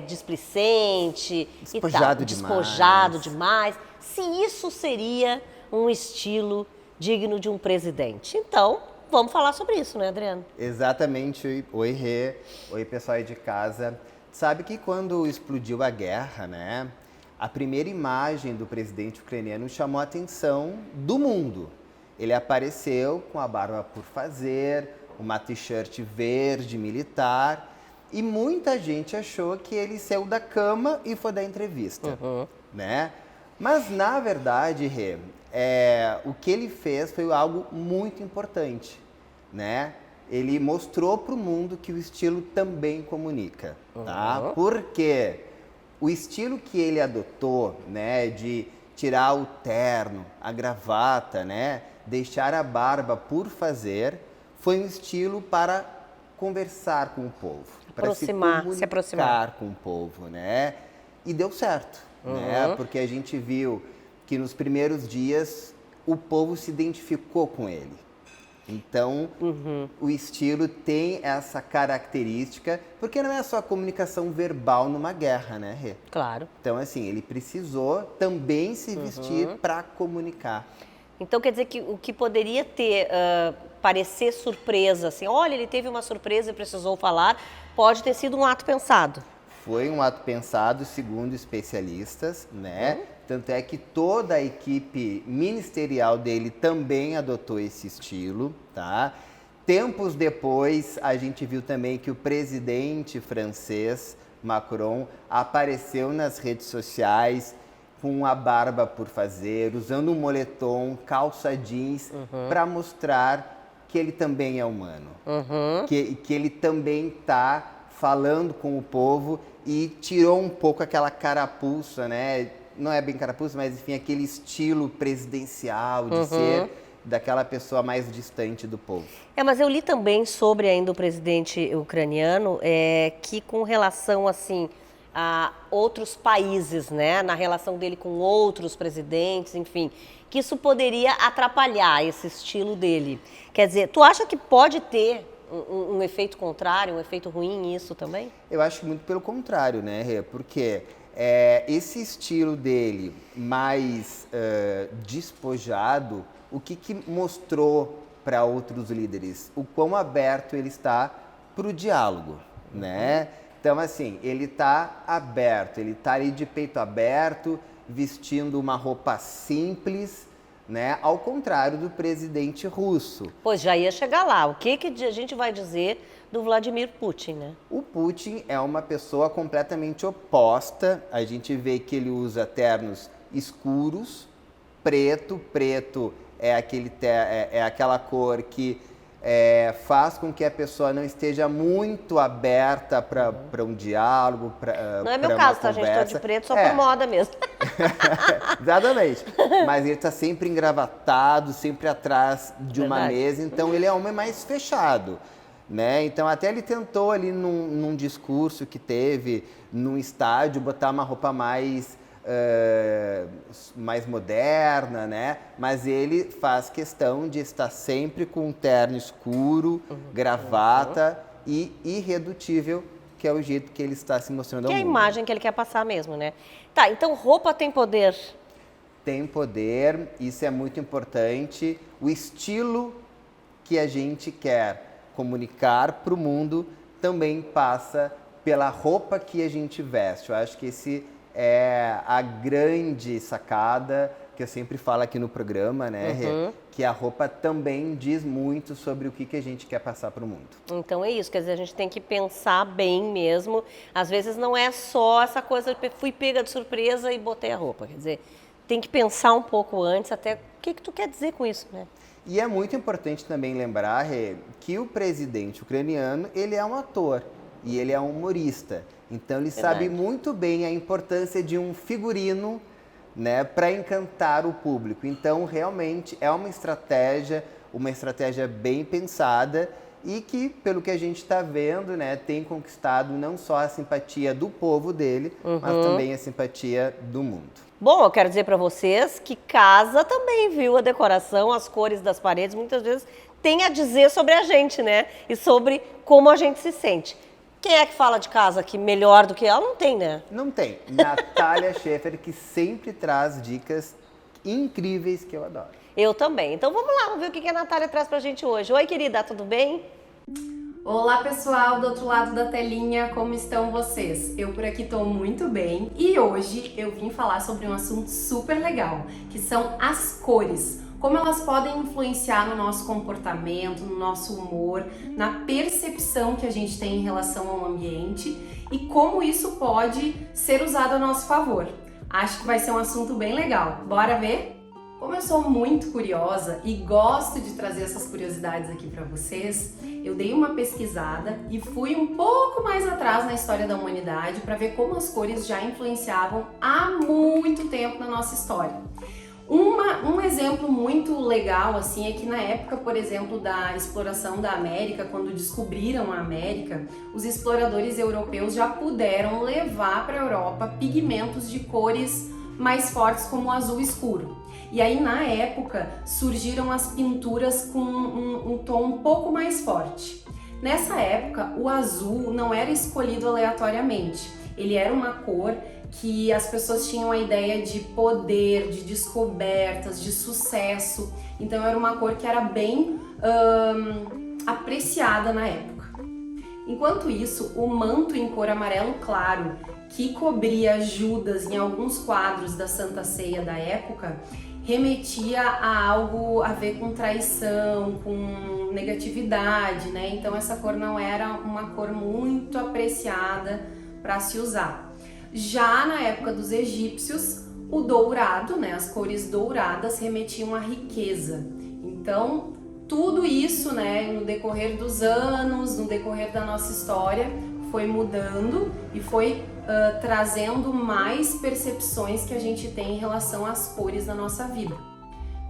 displicente
despojado
e tal, despojado demais. Se isso seria um estilo digno de um presidente. Então, vamos falar sobre isso, né, Adriano?
Exatamente. Oi, Rê. Oi, pessoal aí de casa. Sabe que quando explodiu a guerra, né? A primeira imagem do presidente ucraniano chamou a atenção do mundo. Ele apareceu com a barba por fazer, uma t-shirt verde militar, e muita gente achou que ele saiu da cama e foi dar entrevista, né? Mas, na verdade, Rê, o que ele fez foi algo muito importante, né? Ele mostrou para o mundo que o estilo também comunica, tá? Porque o estilo que ele adotou, né, de tirar o terno, a gravata, né, deixar a barba por fazer, foi um estilo para conversar com o povo, para se aproximar com o povo, né? E deu certo, né? Porque a gente viu que nos primeiros dias o povo se identificou com ele. Então, o estilo tem essa característica, porque não é só a comunicação verbal numa guerra, né, Rê?
Claro.
Então, assim, ele precisou também se vestir para comunicar.
Então, quer dizer que o que poderia ter, parecer surpresa, assim, olha, ele teve uma surpresa e precisou falar, pode ter sido um ato pensado.
Foi um ato pensado, segundo especialistas, né? Tanto é que toda a equipe ministerial dele também adotou esse estilo, tá? Tempos depois, a gente viu também que o presidente francês, Macron, apareceu nas redes sociais com a barba por fazer, usando um moletom, calça jeans, para mostrar que ele também é humano. Que ele também está falando com o povo e tirou um pouco aquela carapuça, né? Não é bem carapuça, mas enfim, aquele estilo presidencial de ser daquela pessoa mais distante do povo.
Mas eu li também sobre ainda o presidente ucraniano, que com relação assim a outros países, né, na relação dele com outros presidentes, enfim, que isso poderia atrapalhar esse estilo dele. Quer dizer, tu acha que pode ter um efeito contrário, um efeito ruim nisso também?
Eu acho muito pelo contrário, né, Rê? Porque esse estilo dele mais despojado, o que mostrou para outros líderes? O quão aberto ele está para o diálogo, né? Então, assim, ele está aberto, ele está ali de peito aberto, vestindo uma roupa simples, né? Ao contrário do presidente russo.
Pois já ia chegar lá. O que a gente vai dizer do Vladimir Putin, né?
O Putin é uma pessoa completamente oposta. A gente vê que ele usa ternos escuros, preto é aquela cor que faz com que a pessoa não esteja muito aberta para um diálogo,
não é meu caso, tá, gente? Estou de preto só por moda mesmo.
Exatamente. Mas ele está sempre engravatado, sempre atrás de uma mesa, então ele é um homem mais fechado, né? Então até ele tentou ali num discurso que teve num estádio botar uma roupa mais moderna, né? Mas ele faz questão de estar sempre com um terno escuro, gravata e irredutível, que é o jeito que ele está se mostrando ao mundo.
Que é a imagem que ele quer passar mesmo, né? Tá, então roupa tem poder?
Tem poder, isso é muito importante. O estilo que a gente quer comunicar para o mundo também passa pela roupa que a gente veste. Eu acho que esse é a grande sacada que eu sempre falo aqui no programa, né, Rê? Que a roupa também diz muito sobre o que a gente quer passar para o mundo.
Então é isso, quer dizer, a gente tem que pensar bem mesmo. Às vezes não é só essa coisa de fui pega de surpresa e botei a roupa, quer dizer, tem que pensar um pouco antes até o que tu quer dizer com isso, né?
E é muito importante também lembrar, Rê, que o presidente ucraniano, ele é um ator e ele é um humorista. Então ele sabe muito bem a importância de um figurino, né, para encantar o público. Então realmente é uma estratégia bem pensada e que, pelo que a gente está vendo, né, tem conquistado não só a simpatia do povo dele, mas também a simpatia do mundo.
Bom, eu quero dizer para vocês que casa também, viu? A decoração, as cores das paredes, muitas vezes tem a dizer sobre a gente, né? E sobre como a gente se sente. Quem é que fala de casa aqui melhor do que ela? Não tem, né?
Não tem. Natália Schaefer, que sempre traz dicas incríveis que eu adoro.
Eu também. Então vamos lá, vamos ver o que a Natália traz pra gente hoje. Oi, querida, tudo bem?
Olá, pessoal do outro lado da telinha, como estão vocês? Eu por aqui tô muito bem e hoje eu vim falar sobre um assunto super legal, que são as cores. Como elas podem influenciar no nosso comportamento, no nosso humor, na percepção que a gente tem em relação ao ambiente e como isso pode ser usado a nosso favor. Acho que vai ser um assunto bem legal. Bora ver? Como eu sou muito curiosa e gosto de trazer essas curiosidades aqui para vocês, eu dei uma pesquisada e fui um pouco mais atrás na história da humanidade para ver como as cores já influenciavam há muito tempo na nossa história. Um exemplo muito legal assim é que na época, por exemplo, da exploração da América, quando descobriram a América, os exploradores europeus já puderam levar para a Europa pigmentos de cores mais fortes como o azul escuro. E aí na época surgiram as pinturas com um tom um pouco mais forte. Nessa época o azul não era escolhido aleatoriamente, ele era uma cor que as pessoas tinham a ideia de poder, de descobertas, de sucesso. Então era uma cor que era bem apreciada na época. Enquanto isso, o manto em cor amarelo claro, que cobria Judas em alguns quadros da Santa Ceia da época, remetia a algo a ver com traição, com negatividade, né? Então essa cor não era uma cor muito apreciada para se usar. Já na época dos egípcios, o dourado, né, as cores douradas remetiam à riqueza. Então, tudo isso, né, no decorrer dos anos, no decorrer da nossa história, foi mudando e foi trazendo mais percepções que a gente tem em relação às cores da nossa vida.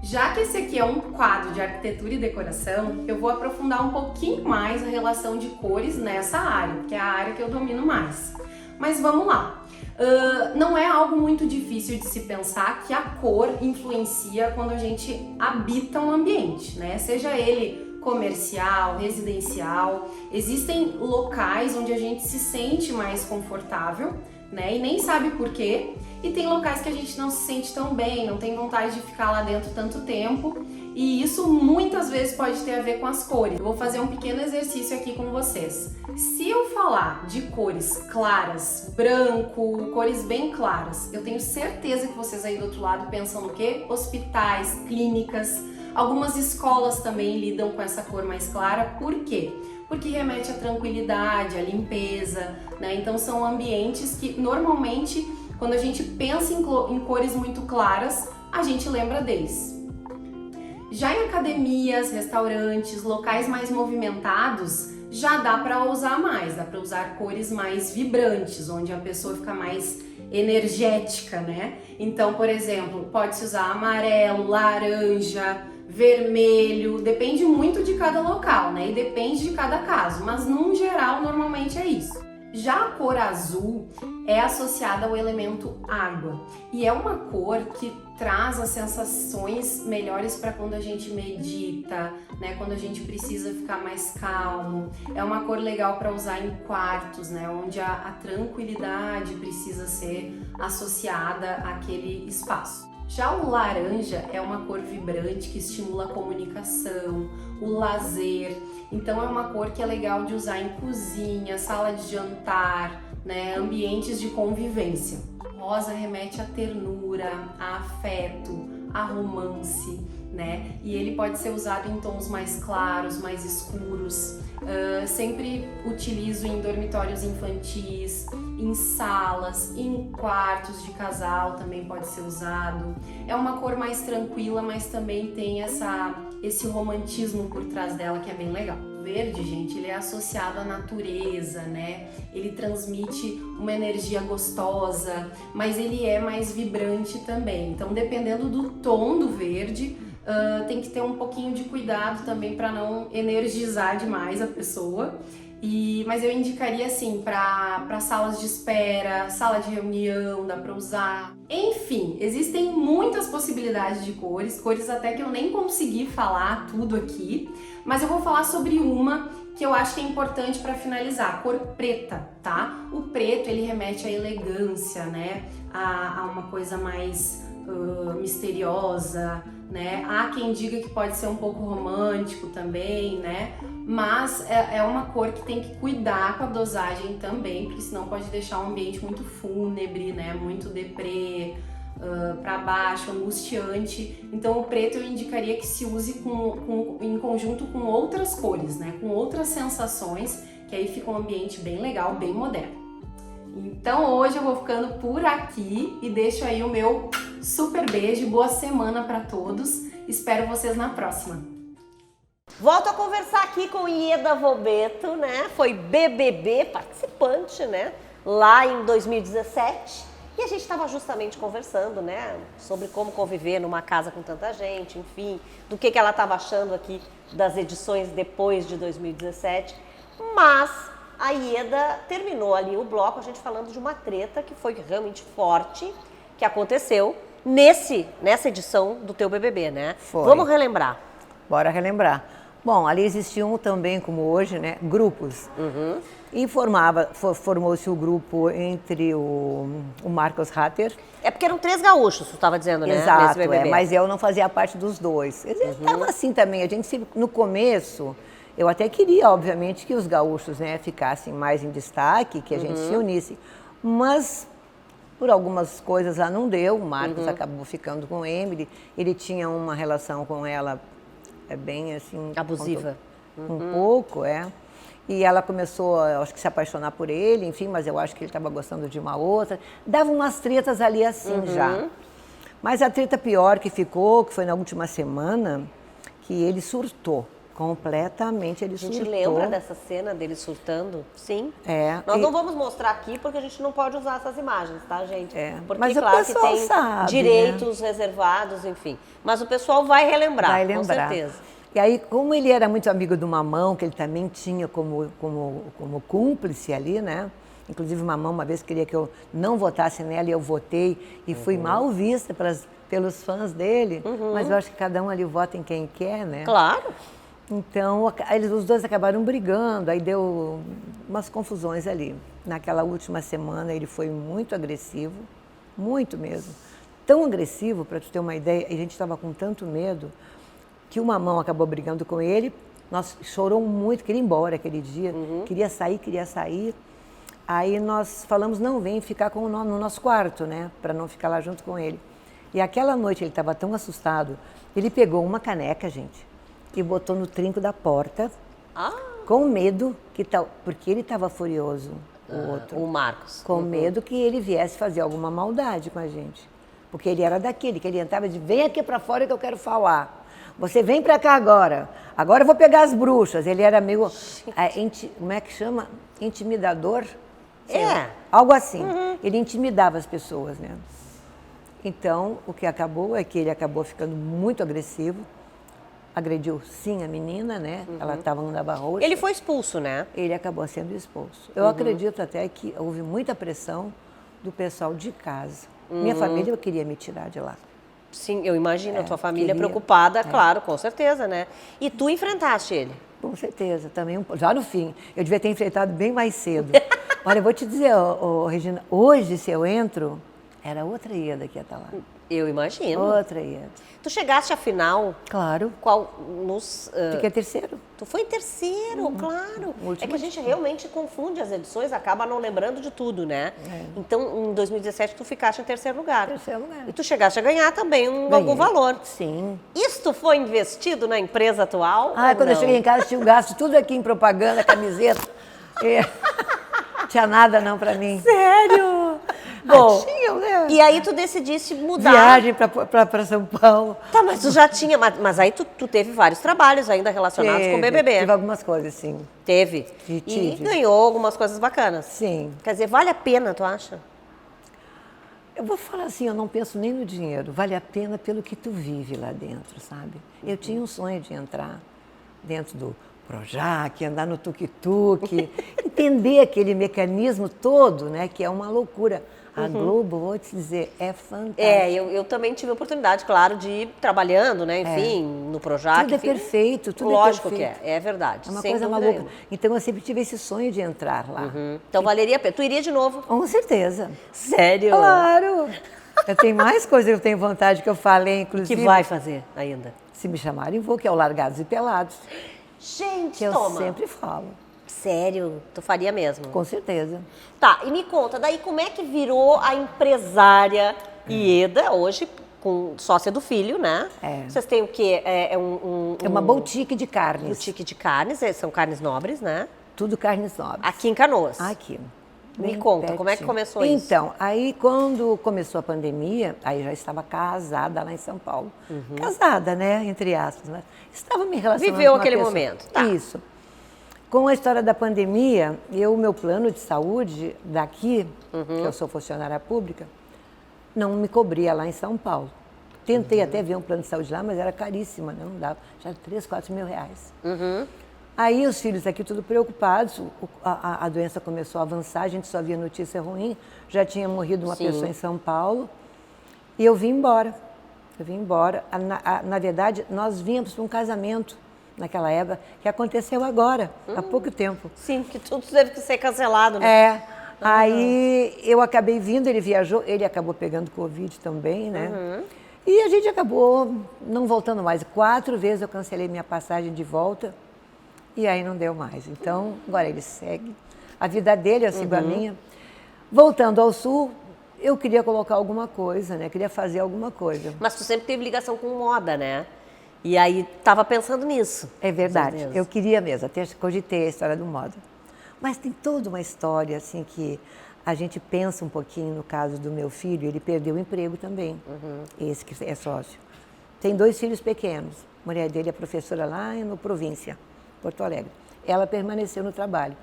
Já que esse aqui é um quadro de arquitetura e decoração, eu vou aprofundar um pouquinho mais a relação de cores nessa área, que é a área que eu domino mais. Mas vamos lá. Não é algo muito difícil de se pensar que a cor influencia quando a gente habita um ambiente, né? Seja ele comercial, residencial, existem locais onde a gente se sente mais confortável, né? E nem sabe por quê. E tem locais que a gente não se sente tão bem, não tem vontade de ficar lá dentro tanto tempo. E isso muitas vezes pode ter a ver com as cores. Eu vou fazer um pequeno exercício aqui com vocês. Se eu falar de cores claras, branco, cores bem claras, eu tenho certeza que vocês aí do outro lado pensam no quê? Hospitais, clínicas, algumas escolas também lidam com essa cor mais clara. Por quê? Porque remete à tranquilidade, à limpeza, né? Então são ambientes que normalmente, quando a gente pensa em cores muito claras, a gente lembra deles. Já em academias, restaurantes, locais mais movimentados, já dá para usar mais, dá para usar cores mais vibrantes, onde a pessoa fica mais energética, né? Então, por exemplo, pode-se usar amarelo, laranja, vermelho, depende muito de cada local, né? E depende de cada caso, mas num geral, normalmente é isso. Já a cor azul é associada ao elemento água e é uma cor que traz as sensações melhores para quando a gente medita, né? Quando a gente precisa ficar mais calmo. É uma cor legal para usar em quartos, né? Onde a tranquilidade precisa ser associada àquele espaço. Já o laranja é uma cor vibrante que estimula a comunicação, o lazer. Então é uma cor que é legal de usar em cozinha, sala de jantar, né, ambientes de convivência. Rosa remete à ternura, a afeto, a romance, né? E ele pode ser usado em tons mais claros, mais escuros. Sempre utilizo em dormitórios infantis, em salas, em quartos de casal também pode ser usado. É uma cor mais tranquila, mas também tem esse romantismo por trás dela que é bem legal. O verde, gente, ele é associado à natureza, né? Ele transmite uma energia gostosa, mas ele é mais vibrante também. Então, dependendo do tom do verde, tem que ter um pouquinho de cuidado também para não energizar demais a pessoa. Mas eu indicaria assim para salas de espera, sala de reunião, dá para usar. Enfim, existem muitas possibilidades de cores até que eu nem consegui falar tudo aqui, mas eu vou falar sobre uma que eu acho que é importante para finalizar, a cor preta, tá? O preto, ele remete à elegância, né? A uma coisa mais misteriosa, né? Há quem diga que pode ser um pouco romântico também, né? Mas é uma cor que tem que cuidar com a dosagem também, porque senão pode deixar um ambiente muito fúnebre, né? Muito deprê, para baixo, angustiante. Então o preto eu indicaria que se use em conjunto com outras cores, né? Com outras sensações, que aí fica um ambiente bem legal, bem moderno. Então hoje eu vou ficando por aqui e deixo aí o meu super beijo, boa semana para todos, espero vocês na próxima.
Volto a conversar aqui com Ieda Vobeto, né? Foi BBB participante, né? Lá em 2017. E a gente estava justamente conversando, né? Sobre como conviver numa casa com tanta gente, enfim, do que ela estava achando aqui das edições depois de 2017. Mas a Ieda terminou ali o bloco, a gente falando de uma treta que foi realmente forte, que aconteceu nessa edição do teu BBB, né?
Foi.
Vamos relembrar.
Bora relembrar. Bom, ali existiam também, como hoje, né, grupos.
Uhum.
E formou-se o grupo entre o Marcos Hatter.
É porque eram 3 gaúchos, tu estava dizendo, né?
Exato, mas eu não fazia parte dos 2. Eles estavam assim também, a gente no começo, eu até queria, obviamente, que os gaúchos, né, ficassem mais em destaque, que a gente se unisse. Mas por algumas coisas lá não deu, o Marcos acabou ficando com Emily, ele tinha uma relação com ela bem assim...
abusiva.
Um pouco, E ela começou, acho que se apaixonar por ele, enfim, mas eu acho que ele estava gostando de uma outra. Dava umas tretas ali assim já. Mas a treta pior que ficou, que foi na última semana, que ele surtou. Completamente, ele surtou.
A gente lembra dessa cena dele surtando? Sim. Nós não vamos mostrar aqui porque a gente não pode usar essas imagens, tá, gente? Porque,
mas
claro,
o pessoal
que tem
sabe,
direitos reservados, enfim. Mas o pessoal vai relembrar,
vai lembrar.
Com certeza.
E aí, como ele era muito amigo do Mamão, que ele também tinha como cúmplice ali, né? Inclusive, o Mamão uma vez queria que eu não votasse nela e eu votei. E fui mal vista pelos fãs dele. Mas eu acho que cada um ali vota em quem quer, né?
Claro.
Então, os dois acabaram brigando, aí deu umas confusões ali. naquela última semana, ele foi muito agressivo, muito mesmo. Tão agressivo, para tu ter uma ideia, a gente estava com tanto medo que uma mão acabou brigando com ele, nós chorou muito, queria ir embora aquele dia, queria sair. Aí nós falamos, não, vem ficar no nosso quarto, né, para não ficar lá junto com ele. E aquela noite ele estava tão assustado, ele pegou uma caneca, gente, e botou no trinco da porta, com medo, porque ele estava furioso, o outro.
O Marcos.
Com medo que ele viesse fazer alguma maldade com a gente. Porque ele era daquele, que ele entrava de, vem aqui para fora que eu quero falar. Você vem para cá agora. Agora eu vou pegar as bruxas. Ele era meio, como é que chama? Intimidador? Algo assim. Ele intimidava as pessoas, né? Então, o que acabou é que ele acabou ficando muito agressivo. Agrediu, sim, a menina, né? Ela estava no Nava Roxa.
Ele foi expulso, né?
Ele acabou sendo expulso. Eu acredito até que houve muita pressão do pessoal de casa. Minha família queria me tirar de lá.
Sim, eu imagino a tua família preocupada, claro, com certeza, né? E tu enfrentaste ele?
Com certeza, também, já no fim. Eu devia ter enfrentado bem mais cedo. Olha, eu vou te dizer, Regina, hoje se eu entro, era outra Ieda que ia estar lá.
Eu imagino.
Outra Ieda.
Tu chegaste à final?
Claro. Fiquei terceiro.
Tu foi em terceiro, claro. É que a gente realmente confunde as edições, acaba não lembrando de tudo, né? Então, em 2017, tu ficaste em terceiro lugar.
Terceiro lugar.
E tu chegaste a ganhar também algum valor.
Sim.
Isto foi investido na empresa atual?
Quando eu cheguei em casa, tinha um gasto tudo aqui em propaganda, camiseta. Tinha nada não pra mim.
Sério? Bom,
tinha, né?
E aí tu decidiste mudar.
Viagem pra São Paulo.
Tá, mas tu já tinha, mas aí tu teve vários trabalhos ainda relacionados com o BBB.
Tive algumas coisas, sim.
Teve?
E
ganhou algumas coisas bacanas.
Sim.
Quer dizer, vale a pena, tu acha?
Eu vou falar assim, eu não penso nem no dinheiro. Vale a pena pelo que tu vive lá dentro, sabe? Eu tinha um sonho de entrar dentro do Projac, andar no tuk-tuk, entender aquele mecanismo todo, né? Que é uma loucura. A Globo, vou te dizer, é fantástica.
Eu também tive a oportunidade, claro, de ir trabalhando, né? Enfim, no Projac.
Tudo é perfeito, tudo
lógico
é perfeito.
que é verdade.
É uma coisa maluca. Então eu sempre tive esse sonho de entrar lá.
Então valeria a pena. Tu iria de novo?
Com certeza.
Sério?
Claro. Eu tenho mais coisas que eu tenho vontade, que eu falei, inclusive.
Que vai fazer ainda?
Se me chamarem, vou, que é o Largados e Pelados.
Gente,
que eu sempre falo.
Sério? Tu faria mesmo?
Com certeza.
Tá, e me conta, daí como é que virou a empresária Ieda, hoje sócia do filho, né? Vocês têm o quê?
É uma boutique de carnes.
Boutique de carnes, são carnes nobres, né?
Tudo carnes nobres.
Aqui em Canoas?
Aqui.
Me conta, pertinho. Como é que começou isso?
Então, aí quando começou a pandemia, aí já estava casada lá em São Paulo. Casada, né? Entre aspas. Mas estava me relacionando
Viveu
com uma
aquele
pessoa.
momento. Tá.
Isso. Com a história da pandemia, meu plano de saúde daqui, que eu sou funcionária pública, não me cobria lá em São Paulo. Tentei até ver um plano de saúde lá, mas era caríssima, né? Não dava. Já era 3, 4 mil reais. Aí os filhos aqui tudo preocupados, a doença começou a avançar, a gente só via notícia ruim, já tinha morrido uma pessoa em São Paulo, e eu vim embora. Na verdade, nós vínhamos para um casamento naquela época, que aconteceu agora, há pouco tempo.
Sim, que tudo teve que ser cancelado, né?
Aí eu acabei vindo, ele viajou, ele acabou pegando Covid também, né? E a gente acabou não voltando mais. 4 vezes eu cancelei minha passagem de volta, e aí não deu mais. Então, agora ele segue. A vida dele, eu sigo a minha. Voltando ao Sul, eu queria colocar alguma coisa, né? Queria fazer alguma coisa.
Mas tu sempre teve ligação com moda, né? E aí estava pensando nisso.
É verdade. Eu queria mesmo, até cogitei a história do moda. Mas tem toda uma história, assim, que a gente pensa um pouquinho no caso do meu filho, ele perdeu o emprego também, esse que é sócio. Tem 2 filhos pequenos. A mulher dele é professora lá no Província, Porto Alegre. Ela permaneceu no trabalho.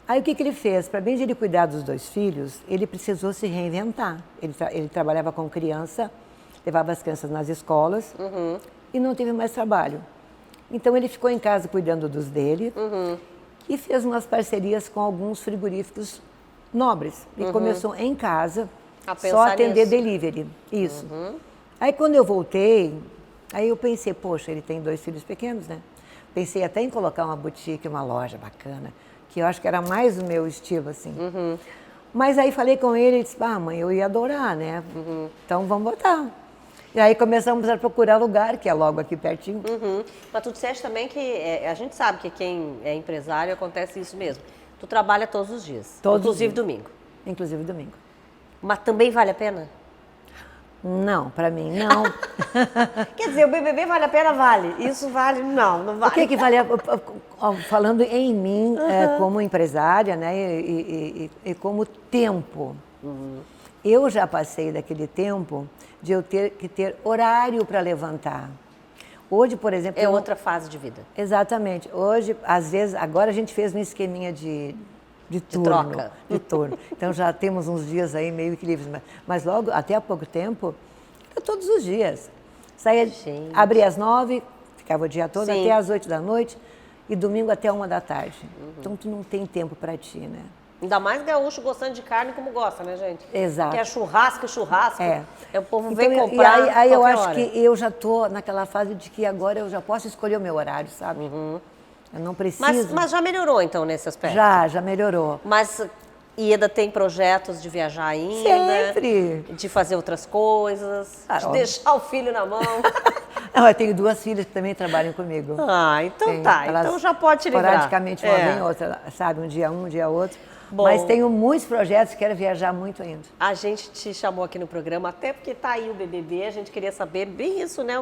Aí o que ele fez? Para bem de ele cuidar dos 2 filhos, ele precisou se reinventar. Ele trabalhava com criança, levava as crianças nas escolas e não teve mais trabalho. Então ele ficou em casa cuidando dos dele e fez umas parcerias com alguns frigoríficos nobres. E começou em casa, só atender delivery. Isso. Aí quando eu voltei, aí eu pensei, poxa, ele tem 2 filhos pequenos, né? pensei até em colocar uma boutique, uma loja bacana, que eu acho que era mais o meu estilo, assim. Mas aí falei com ele e disse, mãe, eu ia adorar, né? Então vamos botar. E aí começamos a procurar lugar, que é logo aqui pertinho.
Mas tu disseste também que a gente sabe que quem é empresário acontece isso mesmo. Tu trabalha todos os dias, inclusive domingo.
Inclusive domingo.
Mas também vale a pena?
Não, pra mim não.
Quer dizer, o BBB vale a pena? Vale. Isso vale? Não vale.
O que vale? Falando em mim, como empresária, né, e como tempo. Eu já passei daquele tempo de eu ter que ter horário para levantar. Hoje, por exemplo...
É outra fase de vida.
Exatamente. Hoje, às vezes, agora a gente fez um esqueminha de turno. De turno. Então já temos uns dias aí meio equilíbrios. Mas logo, até há pouco tempo, era todos os dias. Saía, abria às 9, ficava o dia todo até às 8 da noite e domingo até 1 da tarde. Então tu não tem tempo para ti, né?
Ainda mais gaúcho gostando de carne como gosta, né, gente?
Exato.
Que é churrasco. O povo
então,
vem comprar.
E aí eu acho que eu já tô naquela fase de que agora eu já posso escolher o meu horário, sabe? Eu não preciso.
Mas já melhorou, então, nesse aspecto?
Já melhorou.
Mas Ieda tem projetos de viajar ainda?
Sempre.
De fazer outras coisas? De deixar o filho na mão?
Não, eu tenho 2 filhas que também trabalham comigo.
Então tá. Então já pode te livrar.
Praticamente uma vem outra, sabe? Um dia um dia outro. Bom, mas tenho muitos projetos, quero viajar muito ainda.
A gente te chamou aqui no programa, até porque tá aí o BBB, a gente queria saber bem isso, né?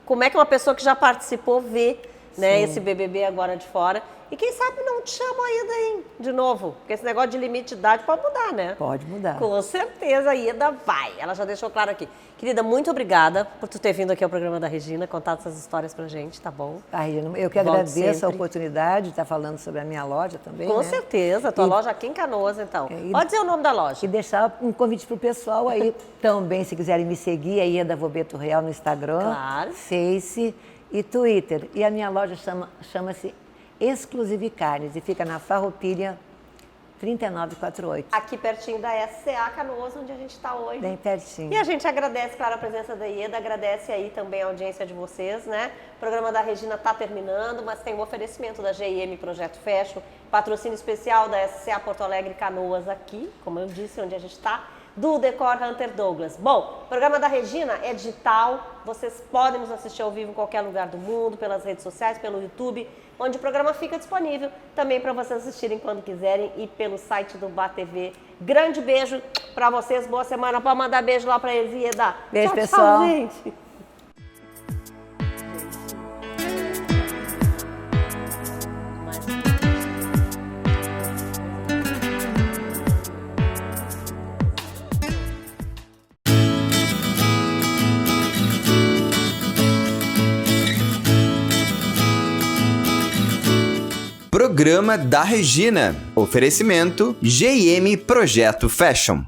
Como é que uma pessoa que já participou vê, né, esse BBB agora de fora. E quem sabe não te chama ainda, hein, de novo. Porque esse negócio de limite de idade pode mudar, né?
Pode mudar.
Com certeza a Ieda vai. Ela já deixou claro aqui. Querida, muito obrigada por tu ter vindo aqui ao programa da Regina, contado essas histórias pra gente, tá bom?
Regina, eu que agradeço a oportunidade de estar falando sobre a minha loja também,
Com certeza, a tua loja aqui em Canoas, então. Pode dizer o nome da loja.
E deixar um convite pro pessoal aí também, se quiserem me seguir, a Ieda Vobeto Real no Instagram, Face e Twitter. E a minha loja chama-se Exclusive Carnes e fica na Farroupilha 3948.
Aqui pertinho da SCA Canoas, onde a gente está hoje.
Bem pertinho.
E a gente agradece, claro, a presença da Ieda, agradece aí também a audiência de vocês, né? O programa da Regina está terminando, mas tem um oferecimento da GIM Projeto Fashion, patrocínio especial da SCA Porto Alegre Canoas aqui, como eu disse, onde a gente está, do Decor Hunter Douglas. Bom, o programa da Regina é digital, vocês podem nos assistir ao vivo em qualquer lugar do mundo, pelas redes sociais, pelo YouTube, onde o programa fica disponível também para vocês assistirem quando quiserem e pelo site do BATV. Grande beijo para vocês, boa semana. Pode mandar beijo lá para eles, Ieda.
Beijo,
tchau,
pessoal.
Tchau, gente.
Programa da Regina. Oferecimento GIM Projeto Fashion.